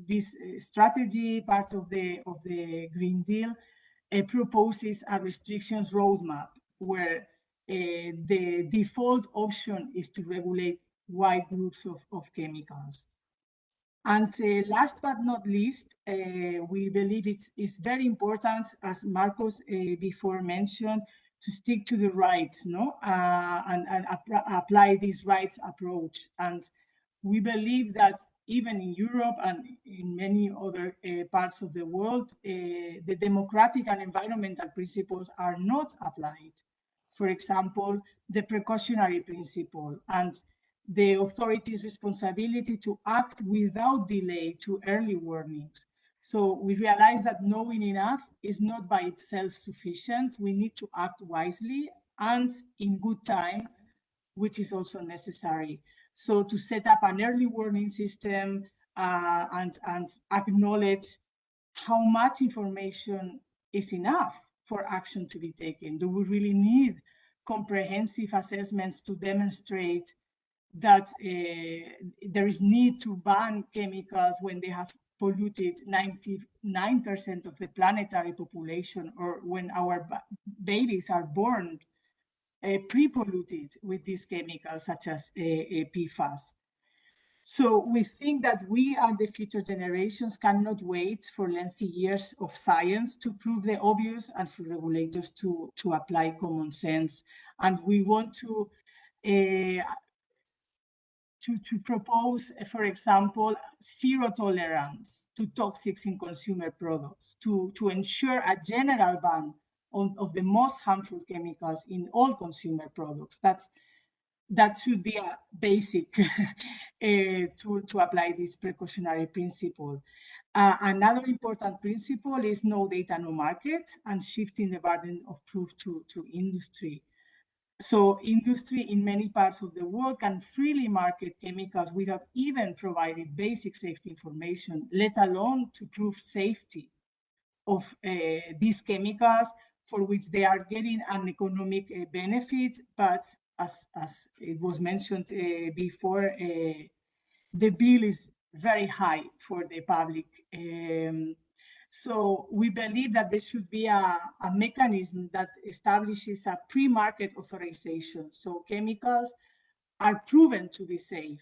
this strategy, part of the Green Deal, proposes a restrictions roadmap where the default option is to regulate wide groups of chemicals. And last but not least, we believe it's very important, as Marcos before mentioned, to stick to the rights, and apply this rights approach. And we believe that even in Europe and in many other parts of the world, the democratic and environmental principles are not applied. For example, the precautionary principle and the authority's responsibility to act without delay to early warnings. So we realize that knowing enough is not by itself sufficient. We need to act wisely and in good time, which is also necessary. So to set up an early warning system and acknowledge how much information is enough for action to be taken. Do we really need comprehensive assessments to demonstrate that there is need to ban chemicals when they have polluted 99% of the planetary population, or when our babies are born pre-polluted with these chemicals such as PFAS? So we think that we and the future generations cannot wait for lengthy years of science to prove the obvious and for regulators to apply common sense. And we want to propose, for example, zero tolerance to toxics in consumer products, to ensure a general ban of the most harmful chemicals in all consumer products. That should be a basic to apply this precautionary principle. Another important principle is no data, no market, and shifting the burden of proof to industry. So industry in many parts of the world can freely market chemicals without even providing basic safety information, let alone to prove safety of these chemicals for which they are getting an economic benefit. But as it was mentioned before, the bill is very high for the public. So we believe that there should be a mechanism that establishes a pre-market authorization. So chemicals are proven to be safe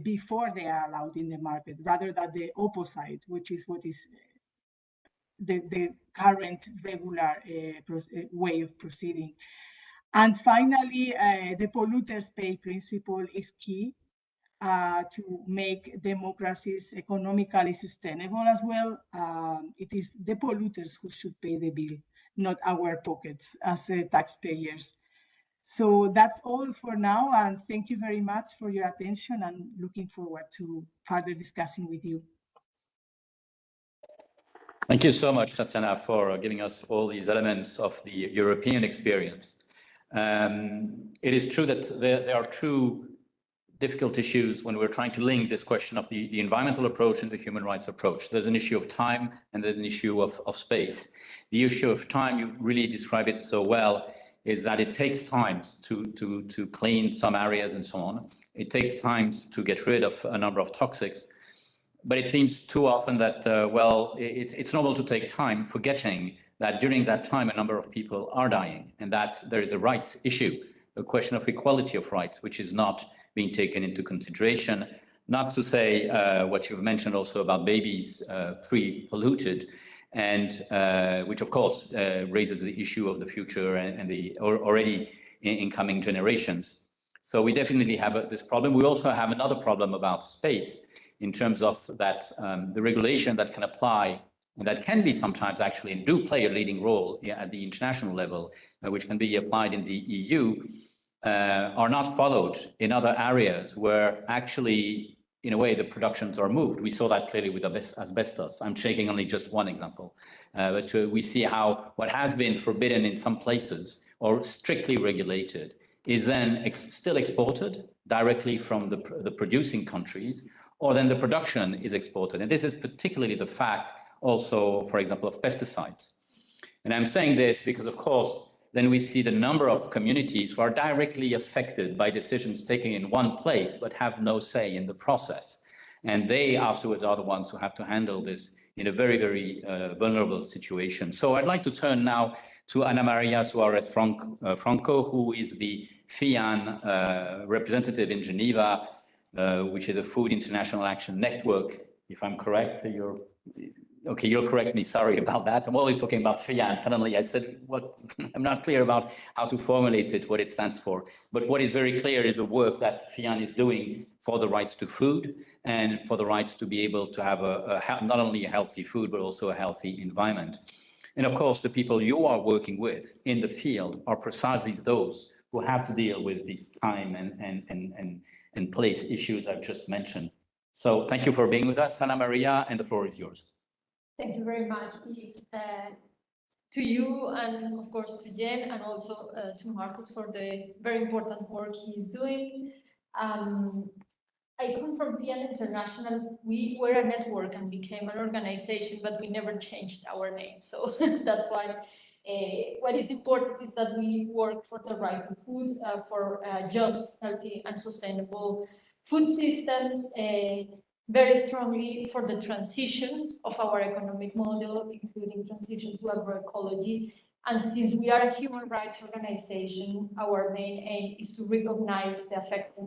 before they are allowed in the market, rather than the opposite, which is what is the current regular way of proceeding. And finally, the polluters pay principle is key to make democracies economically sustainable as well. It is the polluters who should pay the bill, not our pockets as taxpayers. So that's all for now, and thank you very much for your attention, and looking forward to further discussing with you. Thank you so much, Tatiana, for giving us all these elements of the European experience. It is true that there are two difficult issues when we're trying to link this question of the environmental approach and the human rights approach. There's an issue of time and there's an issue of space. The issue of time, you really describe it so well, is that it takes time to clean some areas and so on. It takes time to get rid of a number of toxics. But it seems too often that, well, it's normal to take time, forgetting that during that time, a number of people are dying, and that there is a rights issue, a question of equality of rights, which is not being taken into consideration. Not to say what you've mentioned also about babies pre-polluted, and which of course raises the issue of the future and the already incoming generations. So we definitely have this problem. We also have another problem about space, in terms of that the regulation that can apply and that can be sometimes actually and do play a leading role at the international level, which can be applied in the EU, are not followed in other areas where actually, in a way, the productions are moved. We saw that clearly with asbestos. I'm taking only just one example, but we see how what has been forbidden in some places or strictly regulated is then still exported directly from the producing countries, or then the production is exported. And this is particularly the fact also, for example, of pesticides. And I'm saying this because, of course, then we see the number of communities who are directly affected by decisions taken in one place, but have no say in the process. And they afterwards are the ones who have to handle this in a very, very vulnerable situation. So I'd like to turn now to Ana Maria Suarez Franco, who is the FIAN representative in Geneva, which is a Food International Action Network, if I'm correct. You'll correct me, sorry about that. I'm always talking about FIAN. Suddenly I said, what? I'm not clear about how to formulate it, what it stands for. But what is very clear is the work that FIAN is doing for the right to food and for the right to be able to have not only a healthy food, but also a healthy environment. And of course, the people you are working with in the field are precisely those who have to deal with these time and place issues I've just mentioned. So thank you for being with us, Ana Maria, and the floor is yours. Thank you very much, Yves, to you and of course to Jen and also to Marcus for the very important work he's doing. I come from FIAN International. We were a network and became an organization, but we never changed our name. So that's why what is important is that we work for the right to food, for just, healthy and sustainable food systems, very strongly for the transition of our economic model, including transition to agroecology. And since we are a human rights organization, our main aim is to recognize the affected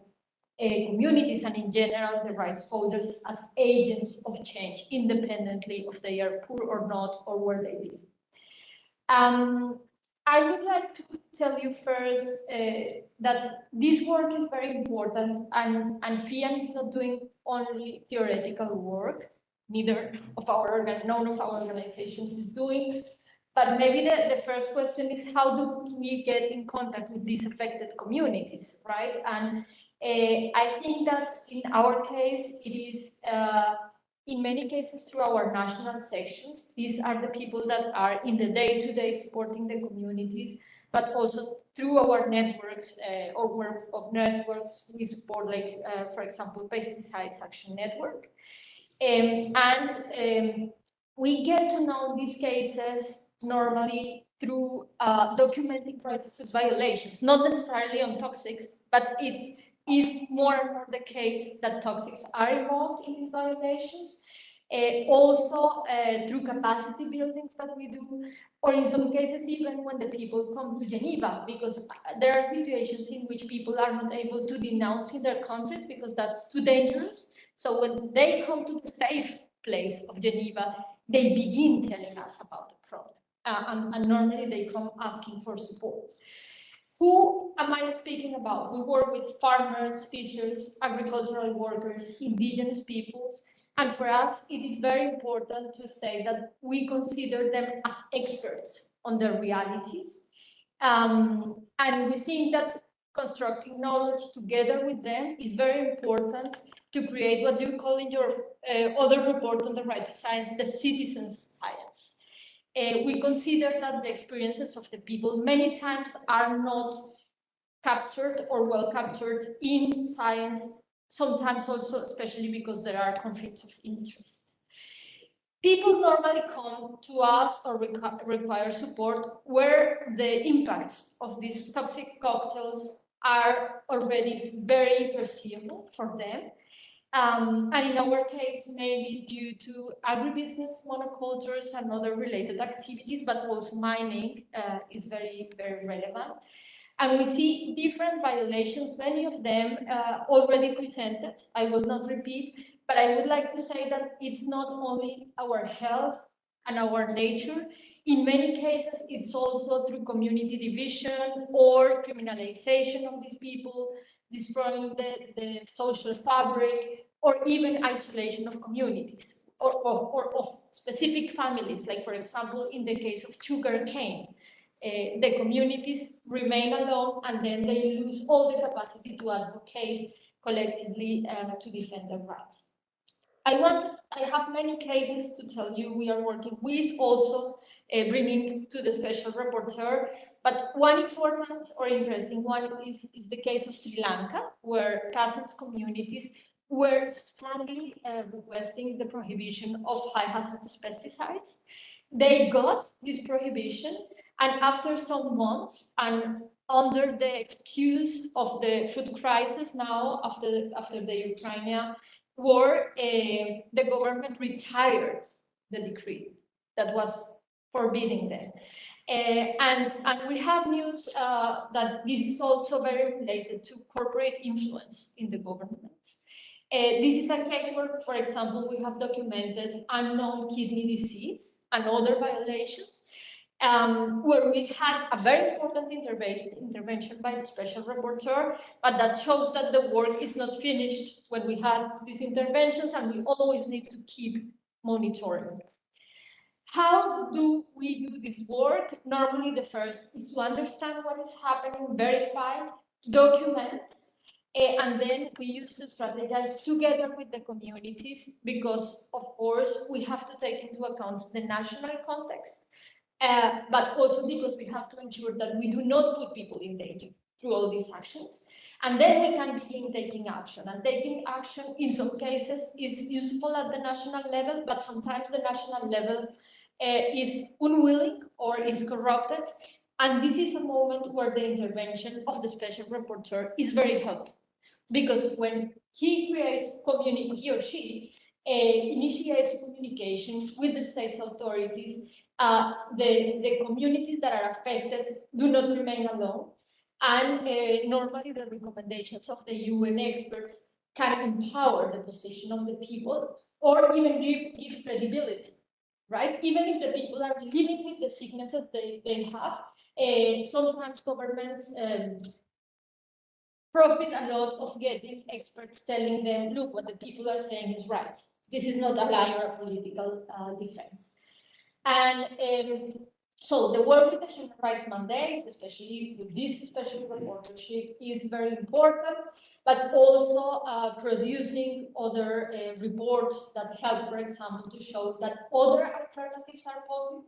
communities and in general the rights holders as agents of change, independently if they are poor or not, or where they live. I would like to tell you first that this work is very important, and FIAN is not doing only theoretical work. Neither of none of our organizations is doing. But maybe the first question is, how do we get in contact with these affected communities, right? And I think that in our case, it is in many cases through our national sections. These are the people that are in the day-to-day supporting the communities, but also through our networks or work of networks we support, like for example, Pesticides Action Network. We get to know these cases normally through documenting right of food violations, not necessarily on toxics, but it is more and more the case that toxics are involved in these violations. Also through capacity buildings that we do, or in some cases even when the people come to Geneva, because there are situations in which people are not able to denounce in their countries because that's too dangerous. So when they come to the safe place of Geneva, they begin telling us about the problem. And normally they come asking for support. Who am I speaking about? We work with farmers, fishers, agricultural workers, indigenous peoples, and for us it is very important to say that we consider them as experts on their realities. And we think that constructing knowledge together with them is very important to create what you call in your other report on the right to science, the citizens' science. We consider that the experiences of the people many times are not captured or well captured in science, sometimes also, especially because there are conflicts of interests. People normally come to us or require support where the impacts of these toxic cocktails are already very perceivable for them. And in our case, maybe due to agribusiness, monocultures, and other related activities, but also mining is very, very relevant. And we see different violations, many of them already presented. I will not repeat, but I would like to say that it's not only our health and our nature. In many cases, it's also through community division or criminalization of these people, destroying the social fabric, or even isolation of communities or of specific families, like, for example, in the case of sugarcane. The communities remain alone and then they lose all the capacity to advocate collectively to defend their rights. I have many cases to tell you we are working with, also bringing to the special rapporteur, but one important or interesting one is the case of Sri Lanka, where Cousins communities were strongly requesting the prohibition of high hazardous pesticides. They got this prohibition, and after some months, and under the excuse of the food crisis now, after the Ukraine war, the government retired the decree that was forbidding them. And we have news that this is also very related to corporate influence in the government. This is a case where, for example, we have documented unknown kidney disease and other violations, where we had a very important intervention by the special rapporteur, but that shows that the work is not finished when we had these interventions, and we always need to keep monitoring. How do we do this work? Normally, the first is to understand what is happening, verify, document, and then we used to strategize together with the communities because, of course, we have to take into account the national context, but also because we have to ensure that we do not put people in danger through all these actions. And then we can begin taking action. And taking action, in some cases, is useful at the national level, but sometimes the national level is unwilling or is corrupted. And this is a moment where the intervention of the special rapporteur is very helpful. Because when he or she initiates communications with the state's authorities, the communities that are affected do not remain alone. And normally the recommendations of the UN experts can empower the position of the people or even give credibility, right? Even if the people are living with the sicknesses they have, sometimes governments profit a lot of getting experts telling them, look, what the people are saying is right. This is not a lie or a political defense. And So the work with the human rights mandates, especially with this special reportership, is very important, but also producing other reports that help, for example, to show that other alternatives are possible.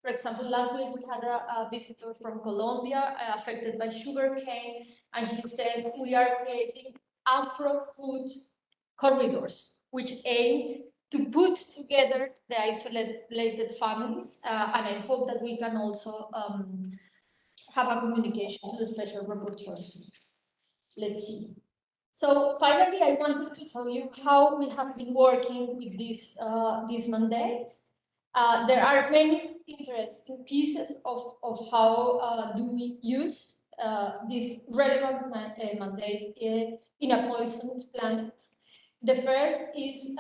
For example, last week we had a visitor from Colombia affected by sugarcane, and he said we are creating Afro-food corridors, which aim to put together the isolated families, and I hope that we can also have a communication to the special rapporteurs. Let's see. So finally, I wanted to tell you how we have been working with this mandate. There are many interesting pieces of how do we use this relevant mandate in a poisoned planet. The first is,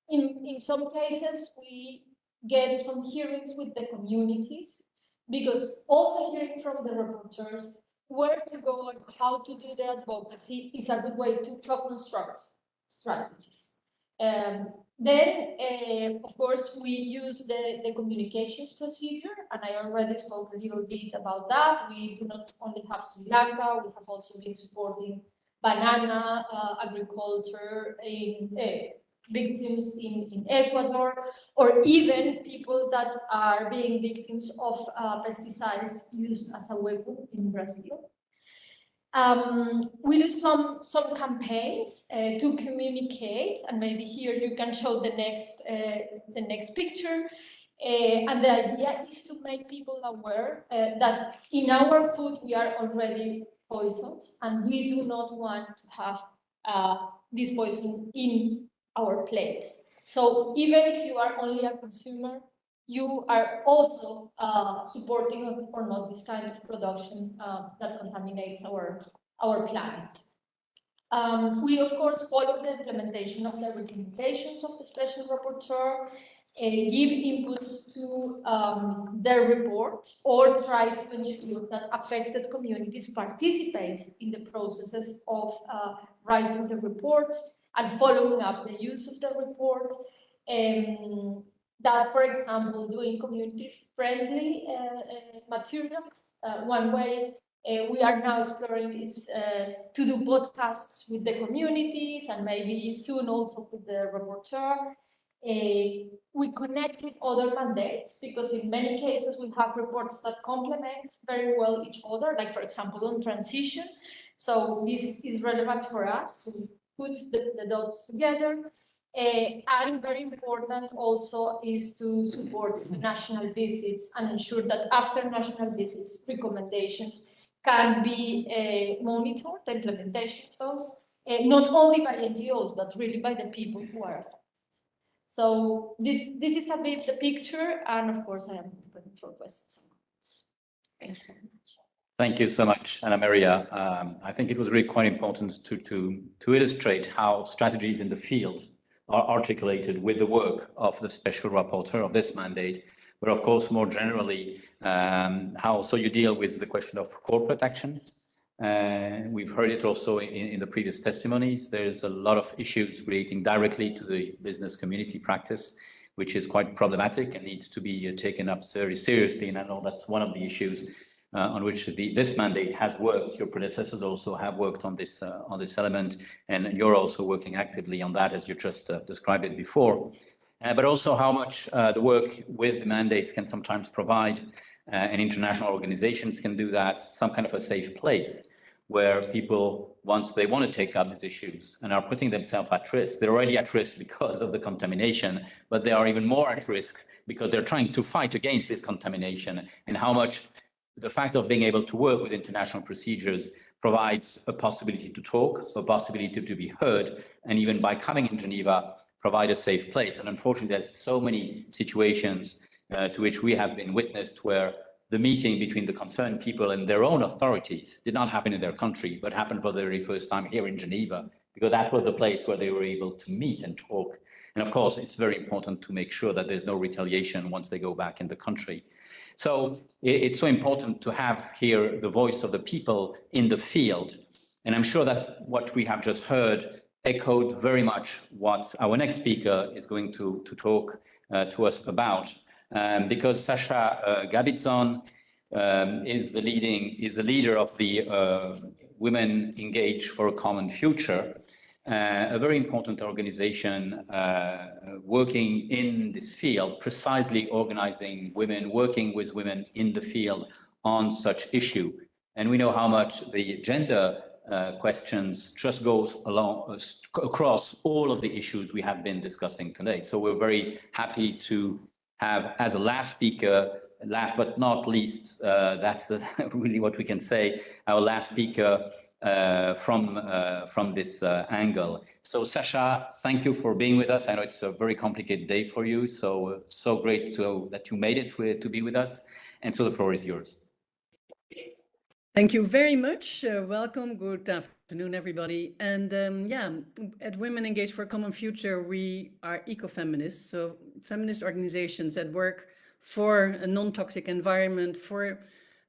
in some cases, we get some hearings with the communities, because also hearing from the rapporteurs where to go and how to do the advocacy is a good way to co-construct strategies. Then, of course, we use the communications procedure, and I already spoke a little bit about that. We do not only have Sri Lanka, we have also been supporting banana agriculture in victims in Ecuador, or even people that are being victims of pesticides used as a weapon in Brazil. We do some campaigns to communicate, and maybe here you can show the next picture. And the idea is to make people aware that in our food we are already poisoned, and we do not want to have this poison in our plates. So even if you are only a consumer, you are also supporting or not this kind of production that contaminates our planet. We, of course, follow the implementation of the recommendations of the special rapporteur, give inputs to their report, or try to ensure that affected communities participate in the processes of writing the report and following up the use of the report. That, for example, doing community-friendly materials. One way we are now exploring is to do podcasts with the communities, and maybe soon also with the rapporteur. We connect with other mandates, because in many cases we have reports that complement very well each other, like, for example, on transition. So this is relevant for us, so we put the dots together. And very important also is to support national visits and ensure that after national visits, recommendations can be monitored, the implementation of those, not only by NGOs, but really by the people who are affected. So this is a bit the picture, and of course I am open for questions. Thank you very much. Thank you so much, Anna Maria. I think it was really quite important to illustrate how strategies in the field are articulated with the work of the special rapporteur of this mandate, but of course, more generally, how also you deal with the question of corporate action. We've heard it also in the previous testimonies. There's a lot of issues relating directly to the business community practice, which is quite problematic and needs to be taken up very seriously. And I know that's one of the issues on which this mandate has worked. Your predecessors also have worked on this element, and you're also working actively on that, as you just described it before. But also how much the work with the mandates can sometimes provide, and international organizations can do that, some kind of a safe place where people, once they want to take up these issues and are putting themselves at risk, they're already at risk because of the contamination, but they are even more at risk because they're trying to fight against this contamination, and how much the fact of being able to work with international procedures provides a possibility to talk, a possibility to be heard, and even by coming in Geneva, provide a safe place. And unfortunately, there's so many situations to which we have been witnessed where the meeting between the concerned people and their own authorities did not happen in their country, but happened for the very first time here in Geneva, because that was the place where they were able to meet and talk. And of course, it's very important to make sure that there's no retaliation once they go back in the country. So it's so important to have here the voice of the people in the field. And I'm sure that what we have just heard echoed very much what our next speaker is going to talk to us about. because Sasha Gabitzon is the leader of the Women Engage for a Common Future, a very important organization working in this field, precisely organizing women, working with women in the field on such issue. And we know how much the gender questions just goes along across all of the issues we have been discussing today. So we're very happy to have as a last speaker, last but not least, that's really what we can say, our last speaker from this angle. So Sasha, thank you for being with us. I know it's a very complicated day for you, so great that you made it to be with us. And so the floor is yours. Thank you very much. Welcome. Good afternoon, everybody. And yeah, at Women Engage for a Common Future, we are ecofeminists, so feminist organizations that work for a non-toxic environment, for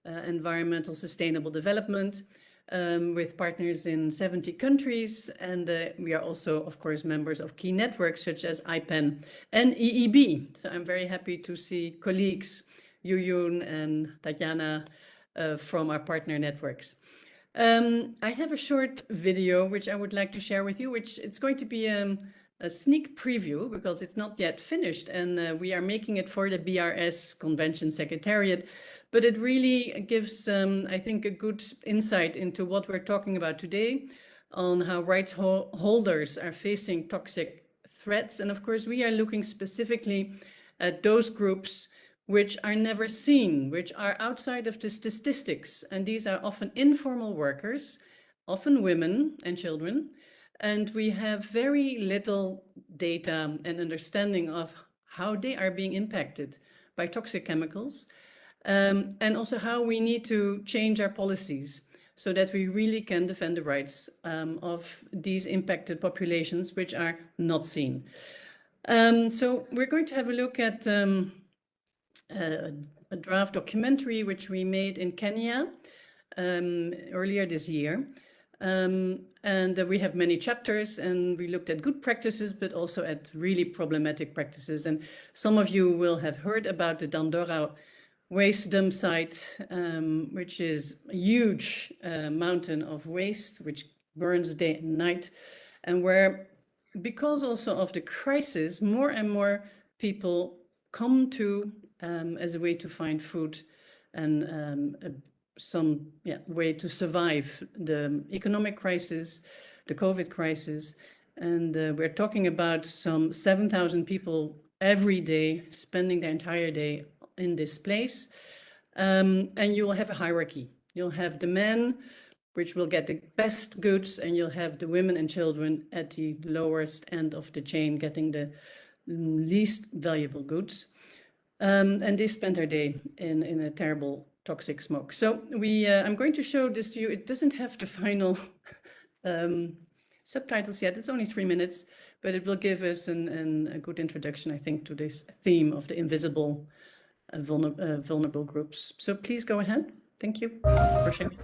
environmental sustainable development, with partners in 70 countries. And we are also, of course, members of key networks such as IPEN and EEB. So I'm very happy to see colleagues, Yuyun and Tatjana, from our partner networks. I have a short video which I would like to share with you, which it's going to be a sneak preview because it's not yet finished, and we are making it for the BRS Convention Secretariat, but it really gives, I think, a good insight into what we're talking about today on how rights holders are facing toxic threats. And of course, we are looking specifically at those groups which are never seen, which are outside of the statistics. And these are often informal workers, often women and children. And we have very little data and understanding of how they are being impacted by toxic chemicals, and also how we need to change our policies so that we really can defend the rights of these impacted populations, which are not seen. So we're going to have a look at a draft documentary which we made in Kenya earlier this year. And we have many chapters, and we looked at good practices, but also at really problematic practices. And some of you will have heard about the Dandora waste dump site, which is a huge mountain of waste, which burns day and night, and where, because also of the crisis, more and more people come to as a way to find food and some way to survive the economic crisis, the COVID crisis. And we're talking about some 7,000 people every day spending their entire day in this place. And you will have a hierarchy. You'll have the men, which will get the best goods, and you'll have the women and children at the lowest end of the chain getting the least valuable goods. And they spend their day in a terrible toxic smoke. So I'm going to show this to you. It doesn't have the final subtitles yet. It's only 3 minutes, but it will give us a good introduction, I think, to this theme of the invisible vulnerable groups. So please go ahead. Thank you for sharing.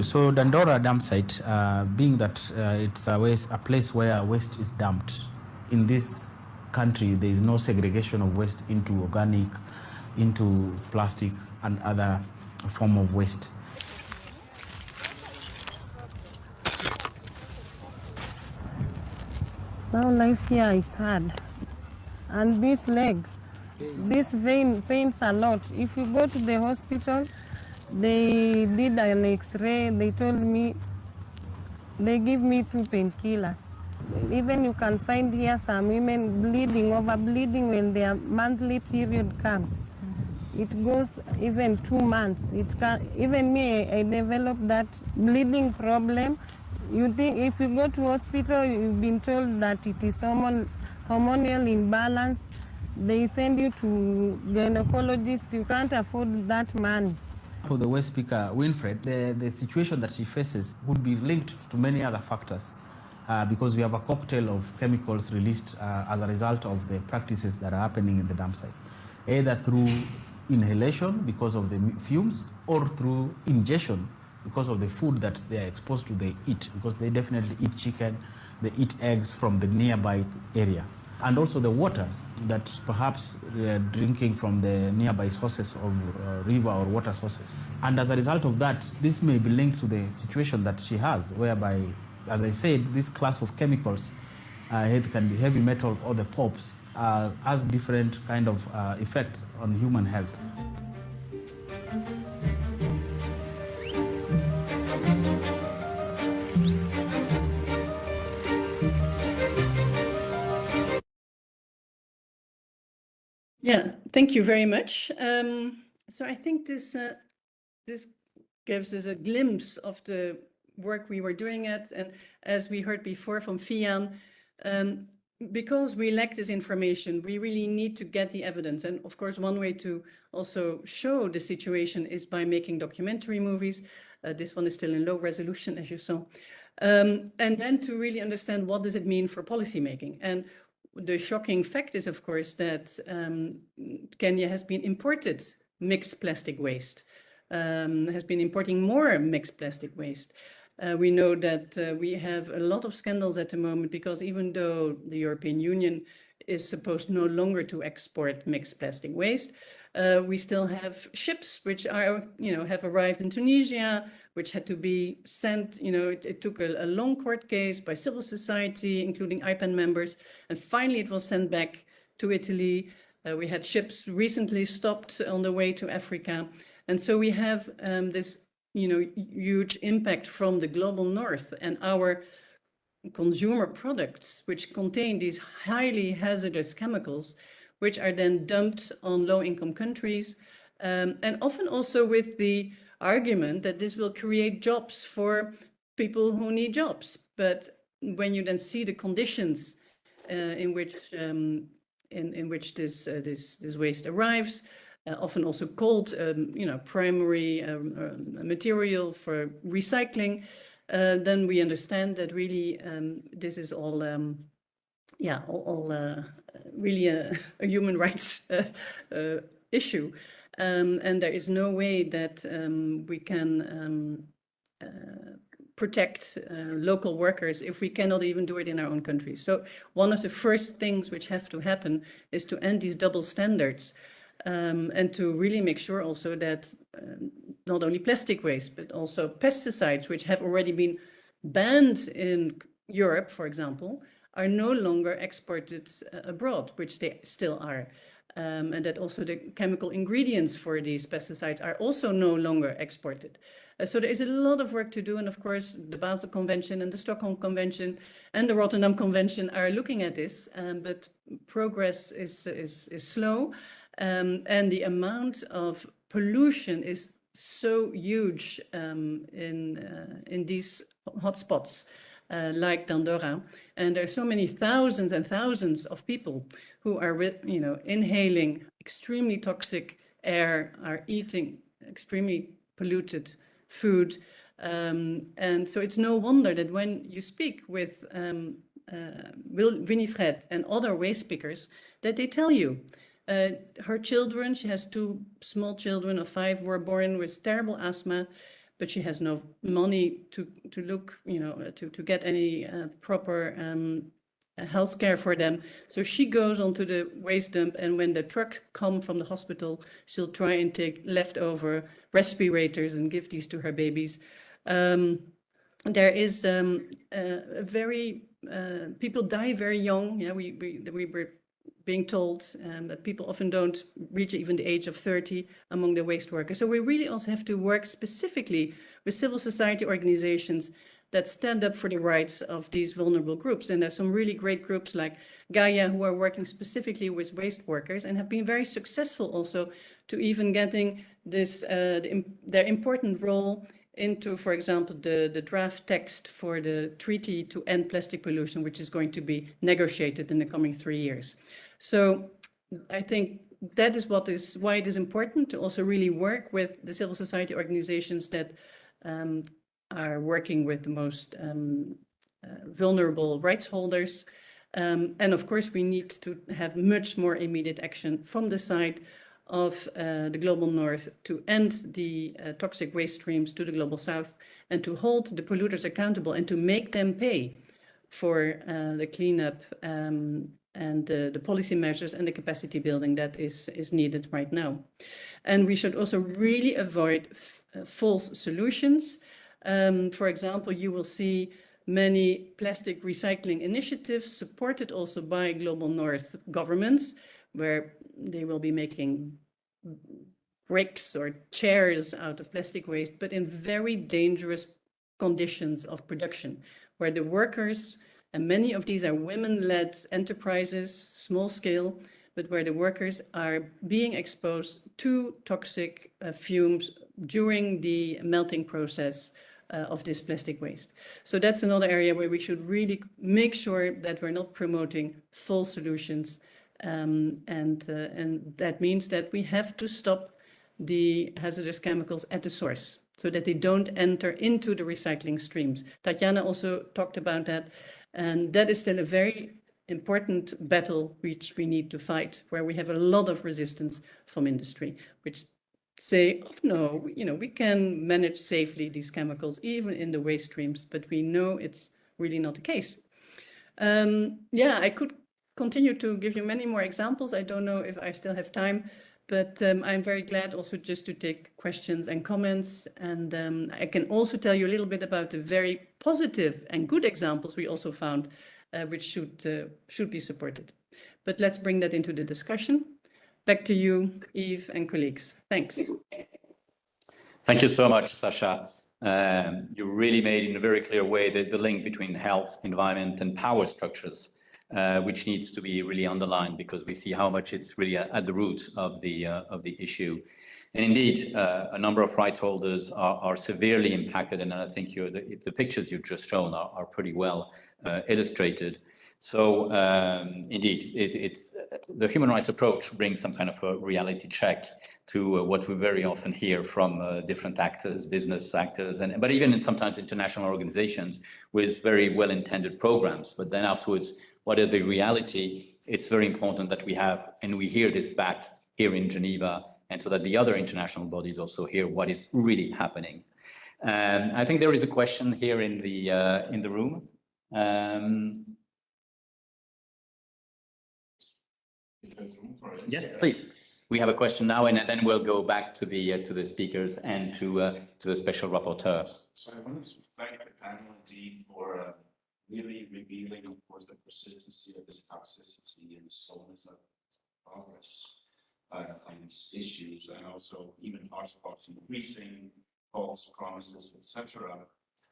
So Dandora dump site, being that it's a place where waste is dumped. In this country, there is no segregation of waste into organic, into plastic and other form of waste. Now life here is hard. And this leg, this vein pains a lot. If you go to the hospital, they did an X-ray, they told me, they give me 2 painkillers. Even you can find here some women bleeding, overbleeding when their monthly period comes. It goes even 2 months. Even me, I developed that bleeding problem. You think if you go to hospital, you've been told that it is hormonal imbalance. They send you to gynecologist, you can't afford that money. For the West speaker, Winfred, the situation that she faces would be linked to many other factors because we have a cocktail of chemicals released as a result of the practices that are happening in the dump site, either through inhalation because of the fumes, or through ingestion because of the food that they are exposed to, they eat, because they definitely eat chicken, they eat eggs from the nearby area. And also the water that perhaps they are drinking from the nearby sources of river or water sources. And as a result of that, this may be linked to the situation that she has, whereby, as I said, this class of chemicals, it can be heavy metal or the POPs, has different kind of effects on human health. Yeah, thank you very much. So I think this gives us a glimpse of the work we were doing at, and as we heard before from Fian, because we lack this information, we really need to get the evidence. And of course, one way to also show the situation is by making documentary movies. This one is still in low resolution, as you saw. And then to really understand what does it mean for policymaking. And the shocking fact is, of course, that Kenya has been imported mixed plastic waste, has been importing more mixed plastic waste. We know that we have a lot of scandals at the moment, because even though the European Union is supposed no longer to export mixed plastic waste, we still have ships which are, have arrived in Tunisia, which had to be sent, it took a long court case by civil society, including IPAN members, and finally it was sent back to Italy. We had ships recently stopped on the way to Africa. And so we have this, huge impact from the global north and our consumer products, which contain these highly hazardous chemicals, which are then dumped on low-income countries, and often also with the argument that this will create jobs for people who need jobs. But when you then see the conditions in which this waste arrives, often also called, primary material for recycling, then we understand that really this is all, really a human rights issue. And there is no way that we can protect local workers if we cannot even do it in our own country. So one of the first things which have to happen is to end these double standards, and to really make sure also that not only plastic waste, but also pesticides, which have already been banned in Europe, for example, are no longer exported abroad, which they still are. And that also the chemical ingredients for these pesticides are also no longer exported. So there is a lot of work to do. And of course, the Basel Convention and the Stockholm Convention and the Rotterdam Convention are looking at this, but progress is slow. And the amount of pollution is so huge in these hotspots like Dandora, and there are so many thousands and thousands of people who are, inhaling extremely toxic air, are eating extremely polluted food, and so it's no wonder that when you speak with Winifred and other waste pickers, that they tell you. Her children, she has 2 small children of 5 who were born with terrible asthma, but she has no money to look, to get any proper health care for them. So she goes onto the waste dump, and when the truck comes from the hospital, she'll try and take leftover respirators and give these to her babies. There is a very, people die very young. Yeah, we were being told that people often don't reach even the age of 30 among the waste workers. So we really also have to work specifically with civil society organizations that stand up for the rights of these vulnerable groups. And there's some really great groups like Gaia who are working specifically with waste workers and have been very successful also to even getting this their important role into, for example, the draft text for the treaty to end plastic pollution, which is going to be negotiated in the coming 3 years. So I think that is why it is important to also really work with the civil society organizations that are working with the most vulnerable rights holders. And of course, we need to have much more immediate action from the side of the global north to end the toxic waste streams to the global south and to hold the polluters accountable and to make them pay for the cleanup and the policy measures and the capacity building that is needed right now. And we should also really avoid false solutions. For example, you will see many plastic recycling initiatives supported also by global north governments, where they will be making bricks or chairs out of plastic waste, but in very dangerous conditions of production, where the workers, and many of these are women-led enterprises, small scale, but where the workers are being exposed to toxic fumes during the melting process of this plastic waste. So that's another area where we should really make sure that we're not promoting false solutions. And that means that we have to stop the hazardous chemicals at the source so that they don't enter into the recycling streams. Tatjana also talked about that. And that is still a very important battle which we need to fight, where we have a lot of resistance from industry, which say, oh, no, we can manage safely these chemicals even in the waste streams, but we know it's really not the case. I could continue to give you many more examples. I don't know if I still have time, but I'm very glad also just to take questions and comments. And I can also tell you a little bit about the very positive and good examples we also found, which should be supported. But let's bring that into the discussion. Back to you, Yves and colleagues. Thanks. Thank you so much, Sasha. You really made in a very clear way the link between health, environment, and power structures, which needs to be really underlined, because we see how much it's really at the root of the issue. And indeed, a number of right holders are severely impacted, and I think the pictures you've just shown are pretty well illustrated. So indeed, it's the human rights approach brings some kind of a reality check to what we very often hear from different actors, business actors, but even sometimes international organizations with very well-intended programs. But then afterwards, what is the reality? It's very important that we have, and we hear this back here in Geneva, and so that the other international bodies also hear what is really happening. I think there is a question here in the room. Yes, please. We have a question now, and then we'll go back to the speakers and to the special rapporteur. So I wanted to thank the panel indeed for really revealing, of course, the persistency of this toxicity and the slowness of progress on these issues, and also even hotspots increasing, false promises, etc.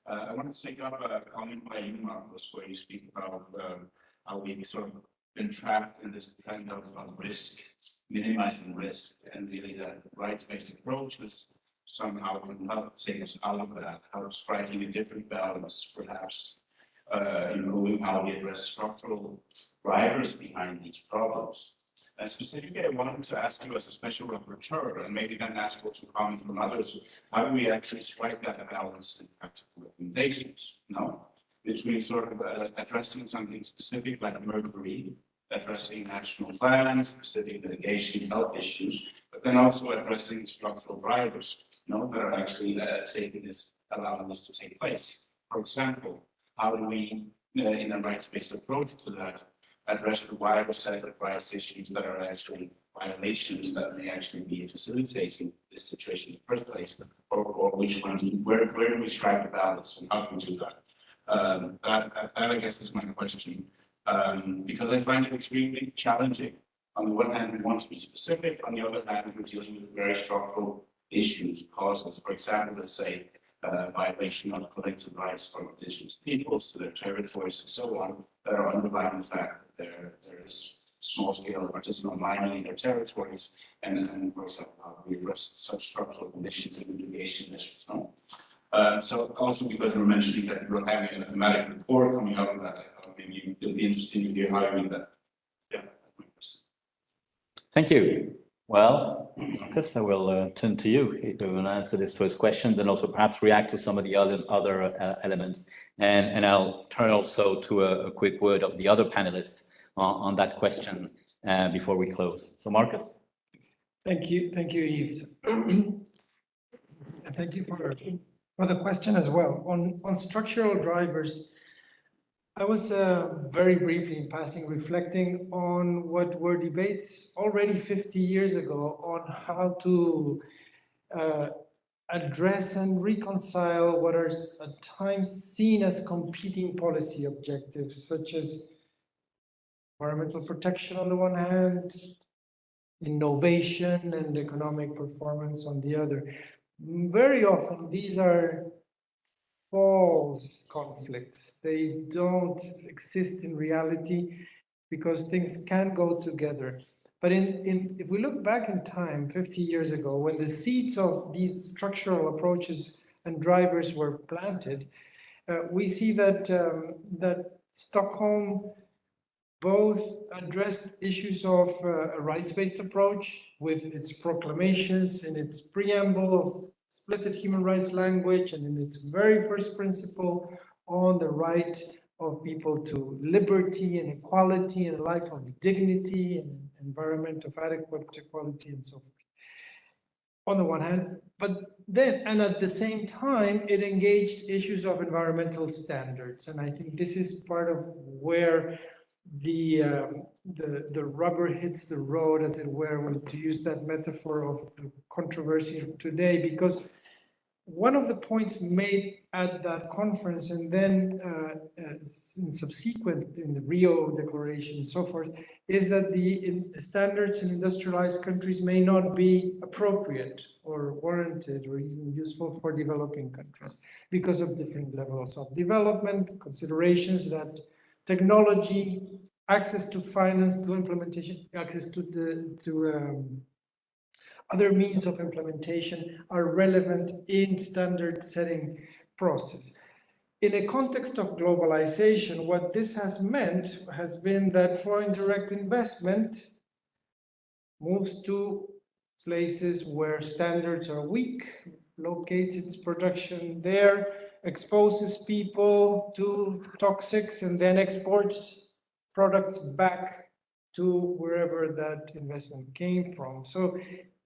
I want to take up a comment by you, Marcus, where you speak about how we've sort of been trapped in this trend of risk, minimizing risk, and really that rights-based approaches somehow can help take us out of that, help striking a different balance, perhaps, in how we address structural drivers behind these problems. And specifically, I wanted to ask you as a special rapporteur, and maybe then ask also comments from others, how do we actually strike that balance in practical recommendations, between sort of addressing something specific like mercury, addressing national plans, specific mitigation, health issues, but then also addressing structural drivers, that are actually allowing this to take place. For example, how do we, in a rights-based approach to that, address the wider set of rights issues that are actually violations that may actually be facilitating this situation in the first place, or which ones, where do we strike the balance and how do we do that? That I guess is my question, because I find it extremely challenging. On the one hand, we want to be specific. On the other hand, we're dealing with very structural issues, causes, for example, let's say, violation of collective rights from indigenous peoples to their territories and so on, that are underlying the fact that there is small-scale artisanal mining in their territories, and for example, how we address such structural conditions and mitigation measures. So also because we're mentioning that we're having a thematic report coming out of that, I thought maybe it'll be interesting to hear how you do that. Yeah. Thank you. Well, Marcus, I will turn to you to answer this first question, and also perhaps react to some of the other elements. And I'll turn also to a quick word of the other panelists on that question before we close. So, Marcus. Thank you, Yves. And thank you for the question as well. On structural drivers, I was very briefly in passing reflecting on what were debates already 50 years ago on how to address and reconcile what are at times seen as competing policy objectives, such as environmental protection on the one hand, innovation and economic performance on the other. Very often these are false conflicts. They don't exist in reality because things can go together. But if we look back in time, 50 years ago, when the seeds of these structural approaches and drivers were planted, we see that that Stockholm both addressed issues of a rights-based approach with its proclamations and its preamble of explicit human rights language and in its very first principle on the right of people to liberty and equality and a life of dignity and environment of adequate equality and so forth. On the one hand, but then, and at the same time, it engaged issues of environmental standards. And I think this is part of where the rubber hits the road, as it were, to use that metaphor of the controversy today, because one of the points made at that conference and then in subsequent in the Rio Declaration and so forth is that the standards in industrialized countries may not be appropriate or warranted or even useful for developing countries because of different levels of development, considerations that technology, access to finance, to implementation, access to other means of implementation are relevant in standard setting process. In a context of globalization, what this has meant has been that foreign direct investment moves to places where standards are weak, locates its production there, exposes people to toxics, and then exports products back to wherever that investment came from. So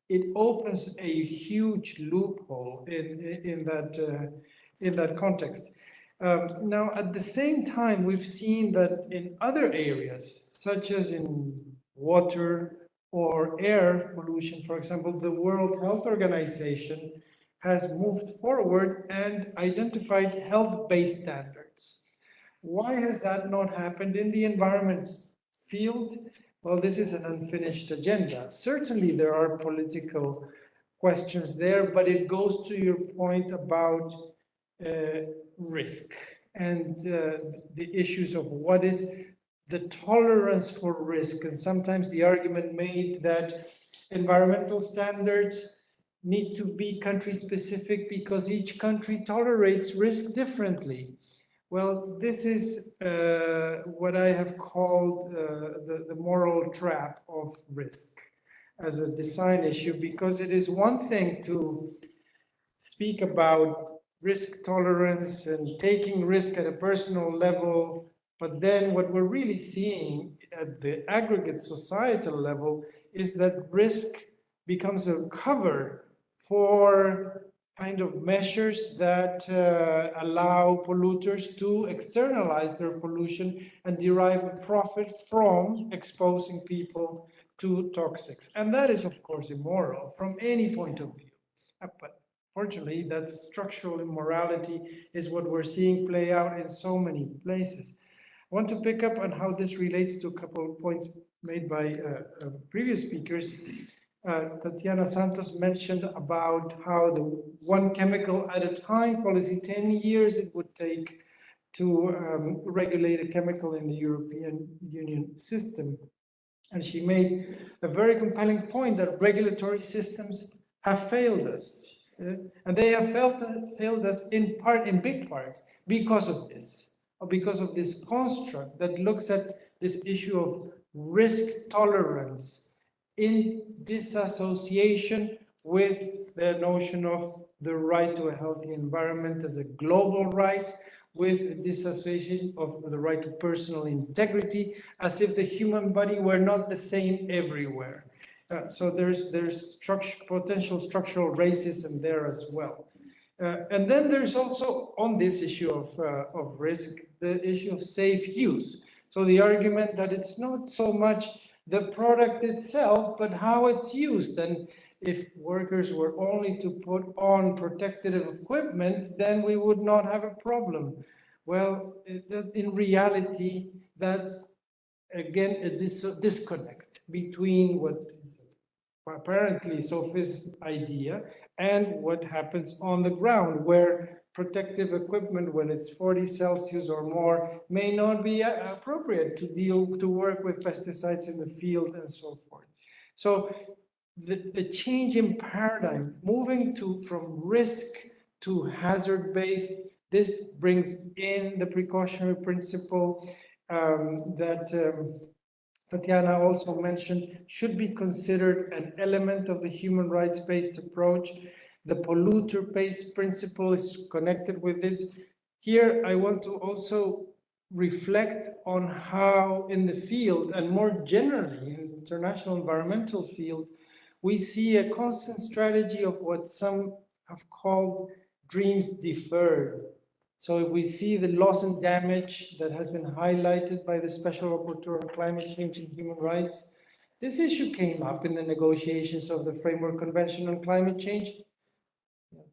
it opens a huge loophole in that context. Now, at the same time, we've seen that in other areas, such as in water or air pollution, for example, the World Health Organization has moved forward and identified health-based standards. Why has that not happened in the environment field? Well, this is an unfinished agenda. Certainly there are political questions there, but it goes to your point about risk and the issues of what is the tolerance for risk. And sometimes the argument made that environmental standards need to be country specific because each country tolerates risk differently. Well, this is what I have called the moral trap of risk as a design issue, because it is one thing to speak about risk tolerance and taking risk at a personal level, but then what we're really seeing at the aggregate societal level is that risk becomes a cover for kind of measures that allow polluters to externalize their pollution and derive a profit from exposing people to toxics. And that is, of course, immoral from any point of view. But fortunately, that structural immorality is what we're seeing play out in so many places. I want to pick up on how this relates to a couple of points made by previous speakers. Tatiana Santos mentioned about how the one chemical at a time policy, 10 years it would take to regulate a chemical in the European Union system. And she made a very compelling point that regulatory systems have failed us. And they have failed us in big part, because of this construct that looks at this issue of risk tolerance in disassociation with the notion of the right to a healthy environment as a global right, with disassociation of the right to personal integrity, as if the human body were not the same everywhere. So there's potential structural racism there as well. And then there's also on this issue of risk, the issue of safe use. So the argument that it's not so much the product itself, but how it's used. And if workers were only to put on protective equipment, then we would not have a problem. Well, in reality, that's again a disconnect between what is apparently Sophie's idea and what happens on the ground, where protective equipment, when it's 40 Celsius or more, may not be appropriate to work with pesticides in the field and so forth. So the change in paradigm, moving from risk to hazard-based, this brings in the precautionary principle that Tatiana also mentioned, should be considered an element of the human rights-based approach. The polluter-based principle is connected with this. Here, I want to also reflect on how in the field, and more generally in the international environmental field, we see a constant strategy of what some have called dreams deferred. So if we see the loss and damage that has been highlighted by the Special Rapporteur on Climate Change and Human Rights, this issue came up in the negotiations of the Framework Convention on Climate Change.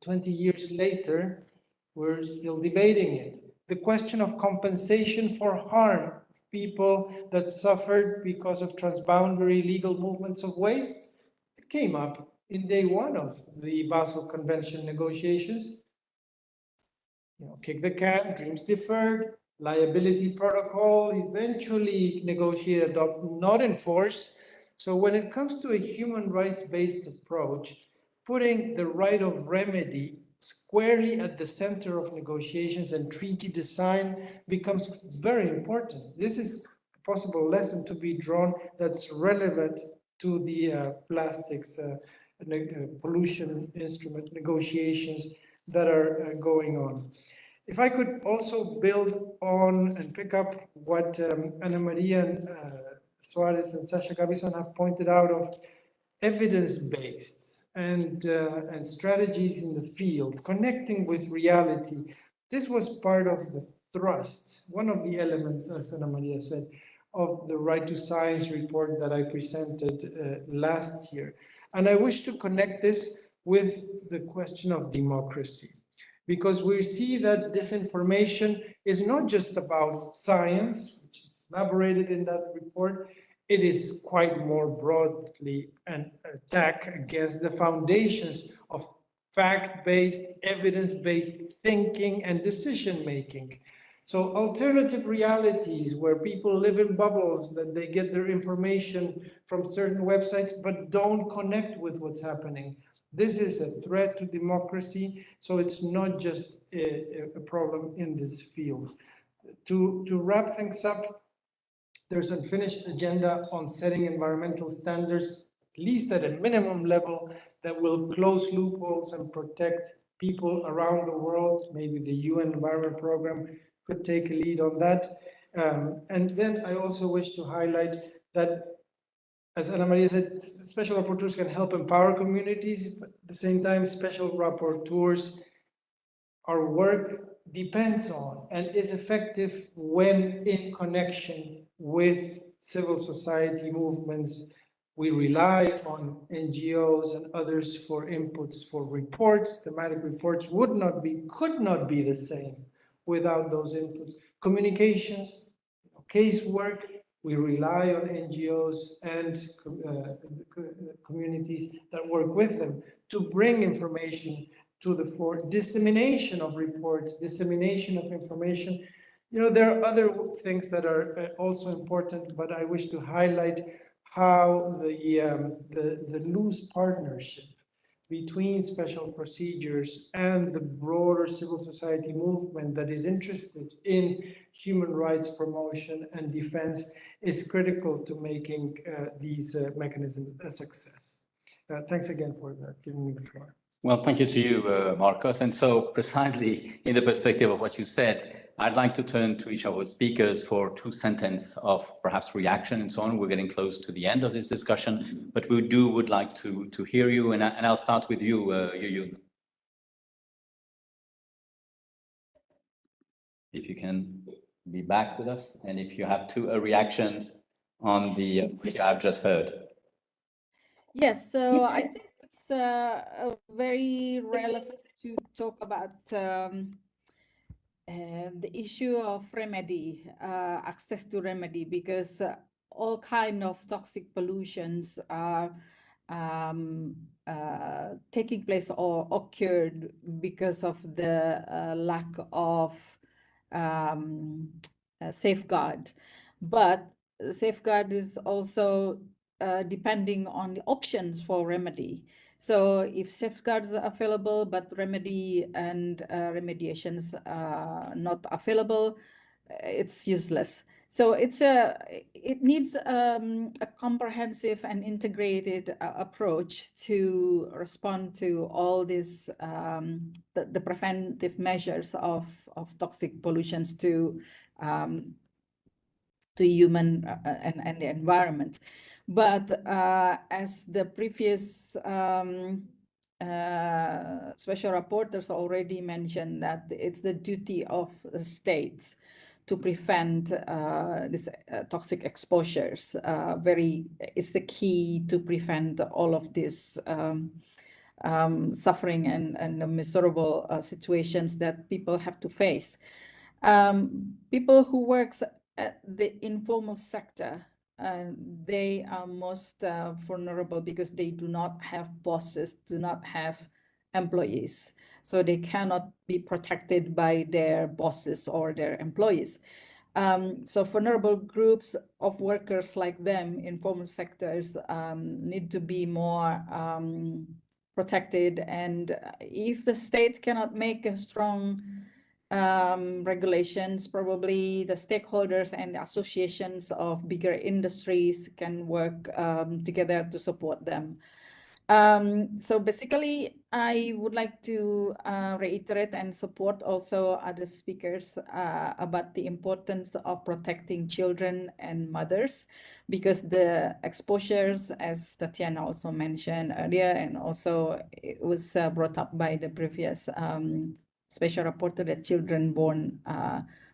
20 years later, we're still debating it. The question of compensation for harm of people that suffered because of transboundary legal movements of waste, it came up in day one of the Basel Convention negotiations. Kick the can, dreams deferred, liability protocol, eventually negotiate, adopt, not enforce. So when it comes to a human rights-based approach, putting the right of remedy squarely at the center of negotiations and treaty design becomes very important. This is a possible lesson to be drawn that's relevant to the plastics pollution instrument negotiations that are going on. If I could also build on and pick up what Ana Maria Suarez and Sasha Gabison have pointed out of evidence-based and strategies in the field, connecting with reality. This was part of the thrust, one of the elements, as Ana Maria said, of the Right to Science report that I presented last year. And I wish to connect this with the question of democracy, because we see that disinformation is not just about science, which is elaborated in that report. It is quite more broadly an attack against the foundations of fact-based, evidence-based thinking and decision-making. So alternative realities where people live in bubbles, that they get their information from certain websites, but don't connect with what's happening. This is a threat to democracy, so it's not just a problem in this field. To wrap things up, there's an unfinished agenda on setting environmental standards, at least at a minimum level, that will close loopholes and protect people around the world. Maybe the UN Environment Program could take a lead on that. And then I also wish to highlight that, as Ana Maria said, special rapporteurs can help empower communities, but at the same time, special rapporteurs, our work depends on and is effective when in connection with civil society movements. We rely on NGOs and others for inputs for reports. Thematic reports could not be the same without those inputs. Communications, casework, we rely on NGOs and communities that work with them to bring information to the fore. Dissemination of reports, dissemination of information. There are other things that are also important, but I wish to highlight how the loose partnership between special procedures and the broader civil society movement that is interested in human rights promotion and defense is critical to making these mechanisms a success. Thanks again for giving me the floor. Well, thank you to you, Marcos. And so precisely in the perspective of what you said, I'd like to turn to each of our speakers for 2 sentences of perhaps reaction and so on. We're getting close to the end of this discussion, but we would like to hear you, and I'll start with you, Yu. If you can be back with us, and if you have 2 reactions on the what you have just heard. Yes, so I think it's very relevant to talk about the issue of remedy, access to remedy, because all kind of toxic pollutions are taking place or occurred because of the lack of safeguard. But safeguard is also depending on the options for remedy. So if safeguards are available, but remedy and remediations are not available, it's useless. So it needs a comprehensive and integrated approach to respond to all these the preventive measures of toxic pollutions to human and the environment. But as the previous special rapporteurs already mentioned, that it's the duty of the states to prevent these toxic exposures. It's the key to prevent all of this suffering and the miserable situations that people have to face. People who work at the informal sector, they are most vulnerable because they do not have bosses, do not have employees. So they cannot be protected by their bosses or their employees. So vulnerable groups of workers like them, informal sectors, need to be more protected. And if the state cannot make a strong regulations, probably the stakeholders and the associations of bigger industries can work together to support them. So basically, I would like to reiterate and support also other speakers about the importance of protecting children and mothers, because the exposures, as Tatiana also mentioned earlier, and also it was brought up by the previous special rapporteur, that children born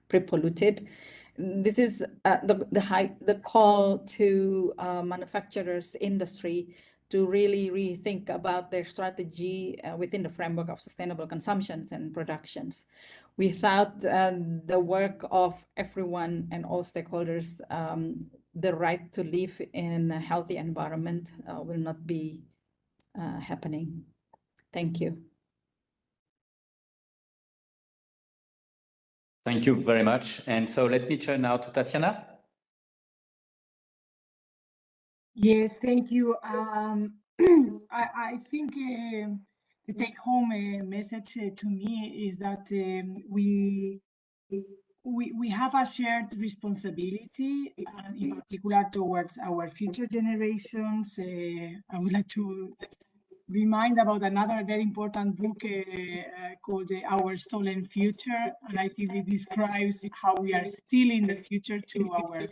pre-polluted. This is the call to manufacturers, industry, to really rethink about their strategy within the framework of sustainable consumptions and productions. Without the work of everyone and all stakeholders, the right to live in a healthy environment will not be happening. Thank you. Thank you very much. And so let me turn now to Tatiana. Yes, thank you. I think the take-home message to me is that we have a shared responsibility, in particular towards our future generations. I would like to remind about another very important book called Our Stolen Future, and I think it describes how we are stealing the future to our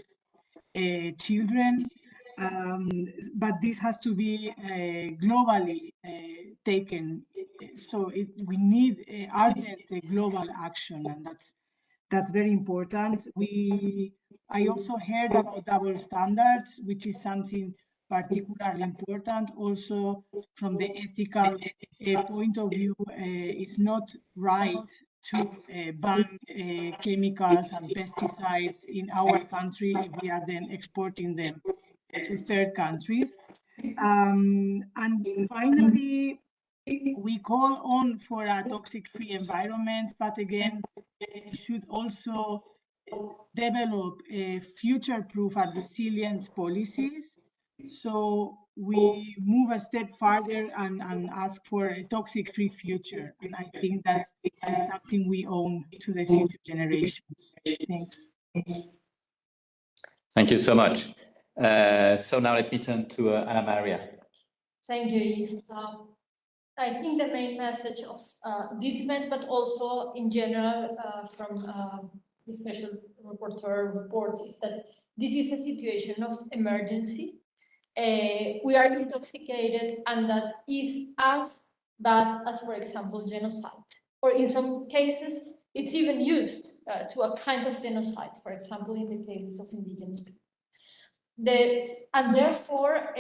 children. But this has to be globally taken. So we need urgent global action, and that's very important. I also heard about double standards, which is something particularly important. Also, from the ethical point of view, it's not right to ban chemicals and pesticides in our country if we are then exporting them to third countries. And finally, we call on for a toxic-free environment, but again, we should also develop future-proof and resilient policies. So we move a step further and ask for a toxic-free future. And I think that is something we owe to the future generations. Thanks. Thank you so much. So now let me turn to Anna Maria. Thank you, Yves. I think the main message of this event, but also in general from the special rapporteur reports, is that this is a situation of emergency. We are intoxicated, and that is as bad as, for example, genocide. Or in some cases, it's even used to a kind of genocide, for example, in the cases of indigenous people. And therefore,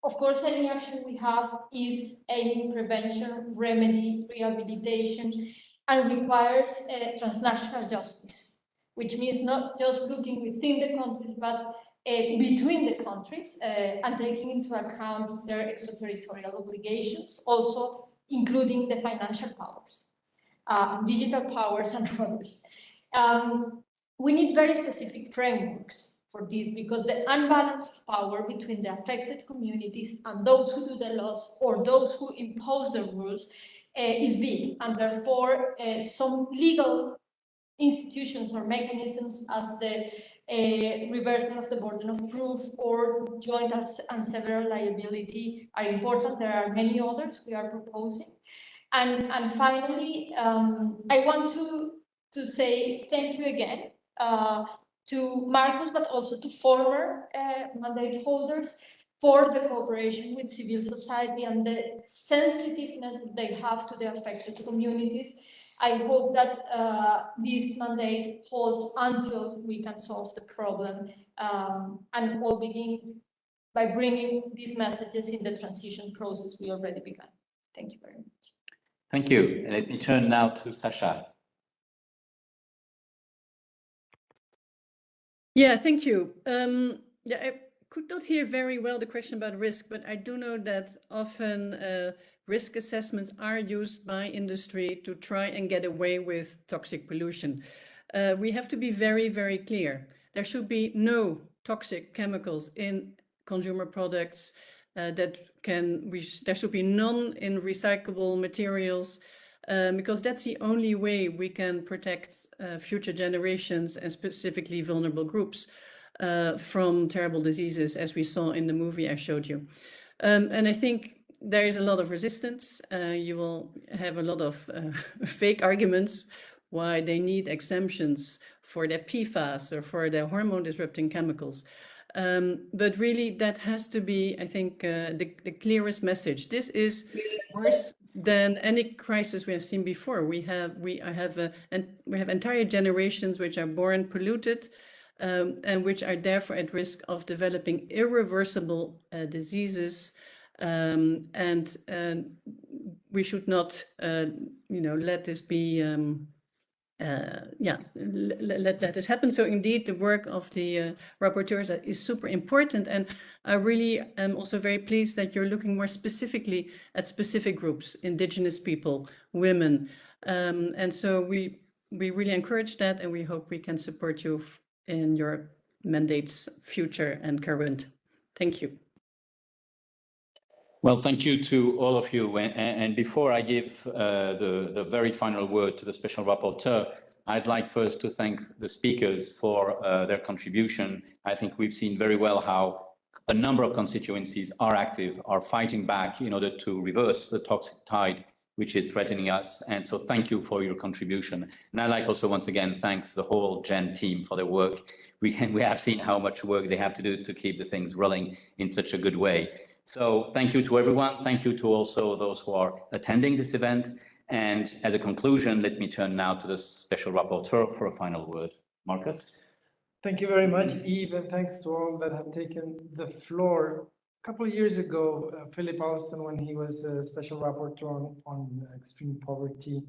of course, any action we have is aiming prevention, remedy, rehabilitation, and requires transnational justice, which means not just looking within the countries, but between the countries and taking into account their extraterritorial obligations, also including the financial powers, digital powers, and others. We need very specific frameworks for this, because the unbalanced power between the affected communities and those who do the laws or those who impose the rules is big, and therefore some legal institutions or mechanisms as the reversal of the burden of proof or joint and several liability are important. There are many others we are proposing. And finally, I want to say thank you again to Marcos, but also to former mandate holders for the cooperation with civil society and the sensitiveness that they have to the affected communities. I hope that this mandate holds until we can solve the problem, and we'll begin by bringing these messages in the transition process we already began. Thank you very much. Thank you. Let me turn now to Sasha. Yeah, thank you. Yeah, I could not hear very well the question about risk, but I do know that often risk assessments are used by industry to try and get away with toxic pollution. We have to be very, very clear. There should be no toxic chemicals in consumer products. There should be none in recyclable materials. Because that's the only way we can protect future generations and specifically vulnerable groups from terrible diseases, as we saw in the movie I showed you. And I think there is a lot of resistance. You will have a lot of fake arguments why they need exemptions for their PFAS or for their hormone disrupting chemicals. But really, that has to be, I think, the clearest message. This is worse than any crisis we have seen before. We have entire generations which are born polluted, and which are therefore at risk of developing irreversible diseases. And we should not, let this be. Let this happen. So indeed, the work of the rapporteurs is super important, and I really am also very pleased that you're looking more specifically at specific groups, indigenous people, women, and so we really encourage that, and we hope we can support you in your mandates, future and current. Thank you. Well, thank you to all of you. And before I give the very final word to the special rapporteur, I'd like first to thank the speakers for their contribution. I think we've seen very well how a number of constituencies are active, are fighting back in order to reverse the toxic tide which is threatening us. And so thank you for your contribution. And I'd like also once again, thanks the whole GEN team for their work. We have seen how much work they have to do to keep the things rolling in such a good way. So thank you to everyone. Thank you to also those who are attending this event. And as a conclusion, let me turn now to the special rapporteur for a final word. Marcus? Thank you very much, Yves, and thanks to all that have taken the floor. A couple of years ago, Philip Alston, when he was a special rapporteur on extreme poverty,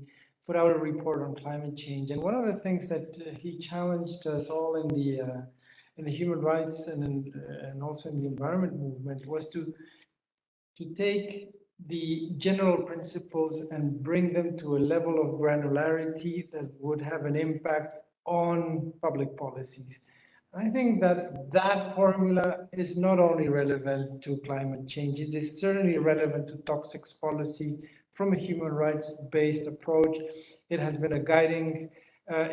put out a report on climate change. And one of the things that he challenged us all in the human rights and also in the environment movement was to take the general principles and bring them to a level of granularity that would have an impact on public policies. I think that formula is not only relevant to climate change, it is certainly relevant to toxics policy from a human rights-based approach. It has been a guiding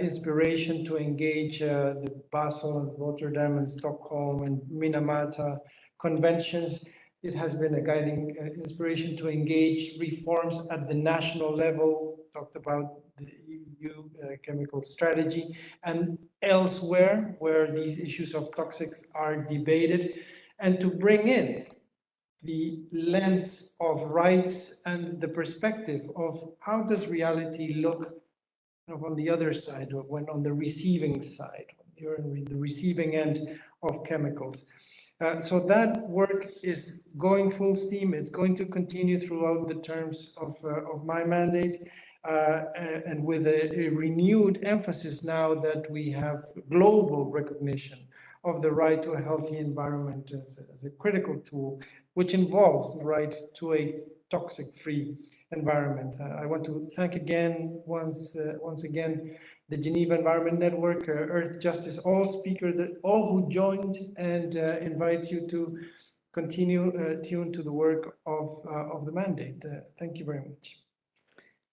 inspiration to engage the Basel, Rotterdam, and Stockholm and Minamata conventions It has been a guiding inspiration to engage reforms at the national level, talked about the EU chemical strategy, and elsewhere where these issues of toxics are debated, and to bring in the lens of rights and the perspective of how does reality look on the other side, when on the receiving side, when you're in the receiving end of chemicals. So that work is going full steam. It's going to continue throughout the terms of my mandate, and with a renewed emphasis now that we have global recognition of the right to a healthy environment as a critical tool, which involves the right to a toxic-free environment. I want to thank again, once again, the Geneva Environment Network, Earth Justice, all speakers, all who joined, and invite you to continue tuned to the work of the mandate. Thank you very much.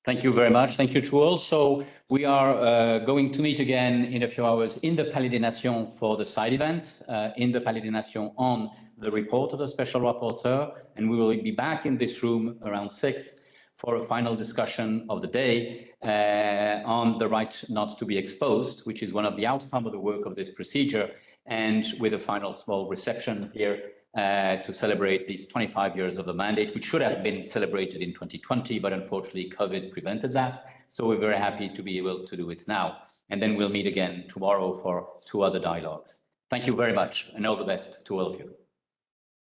Thank you very much. Thank you to all. So we are going to meet again in a few hours in the Palais des Nations for the side event, in the Palais des Nations on the report of the Special Rapporteur, and we will be back in this room around 6 for a final discussion of the day on the right not to be exposed, which is one of the outcomes of the work of this procedure, and with a final small reception here to celebrate these 25 years of the mandate, which should have been celebrated in 2020, but unfortunately COVID prevented that. So we're very happy to be able to do it now. And then we'll meet again tomorrow for 2 other dialogues. Thank you very much, and all the best to all of you.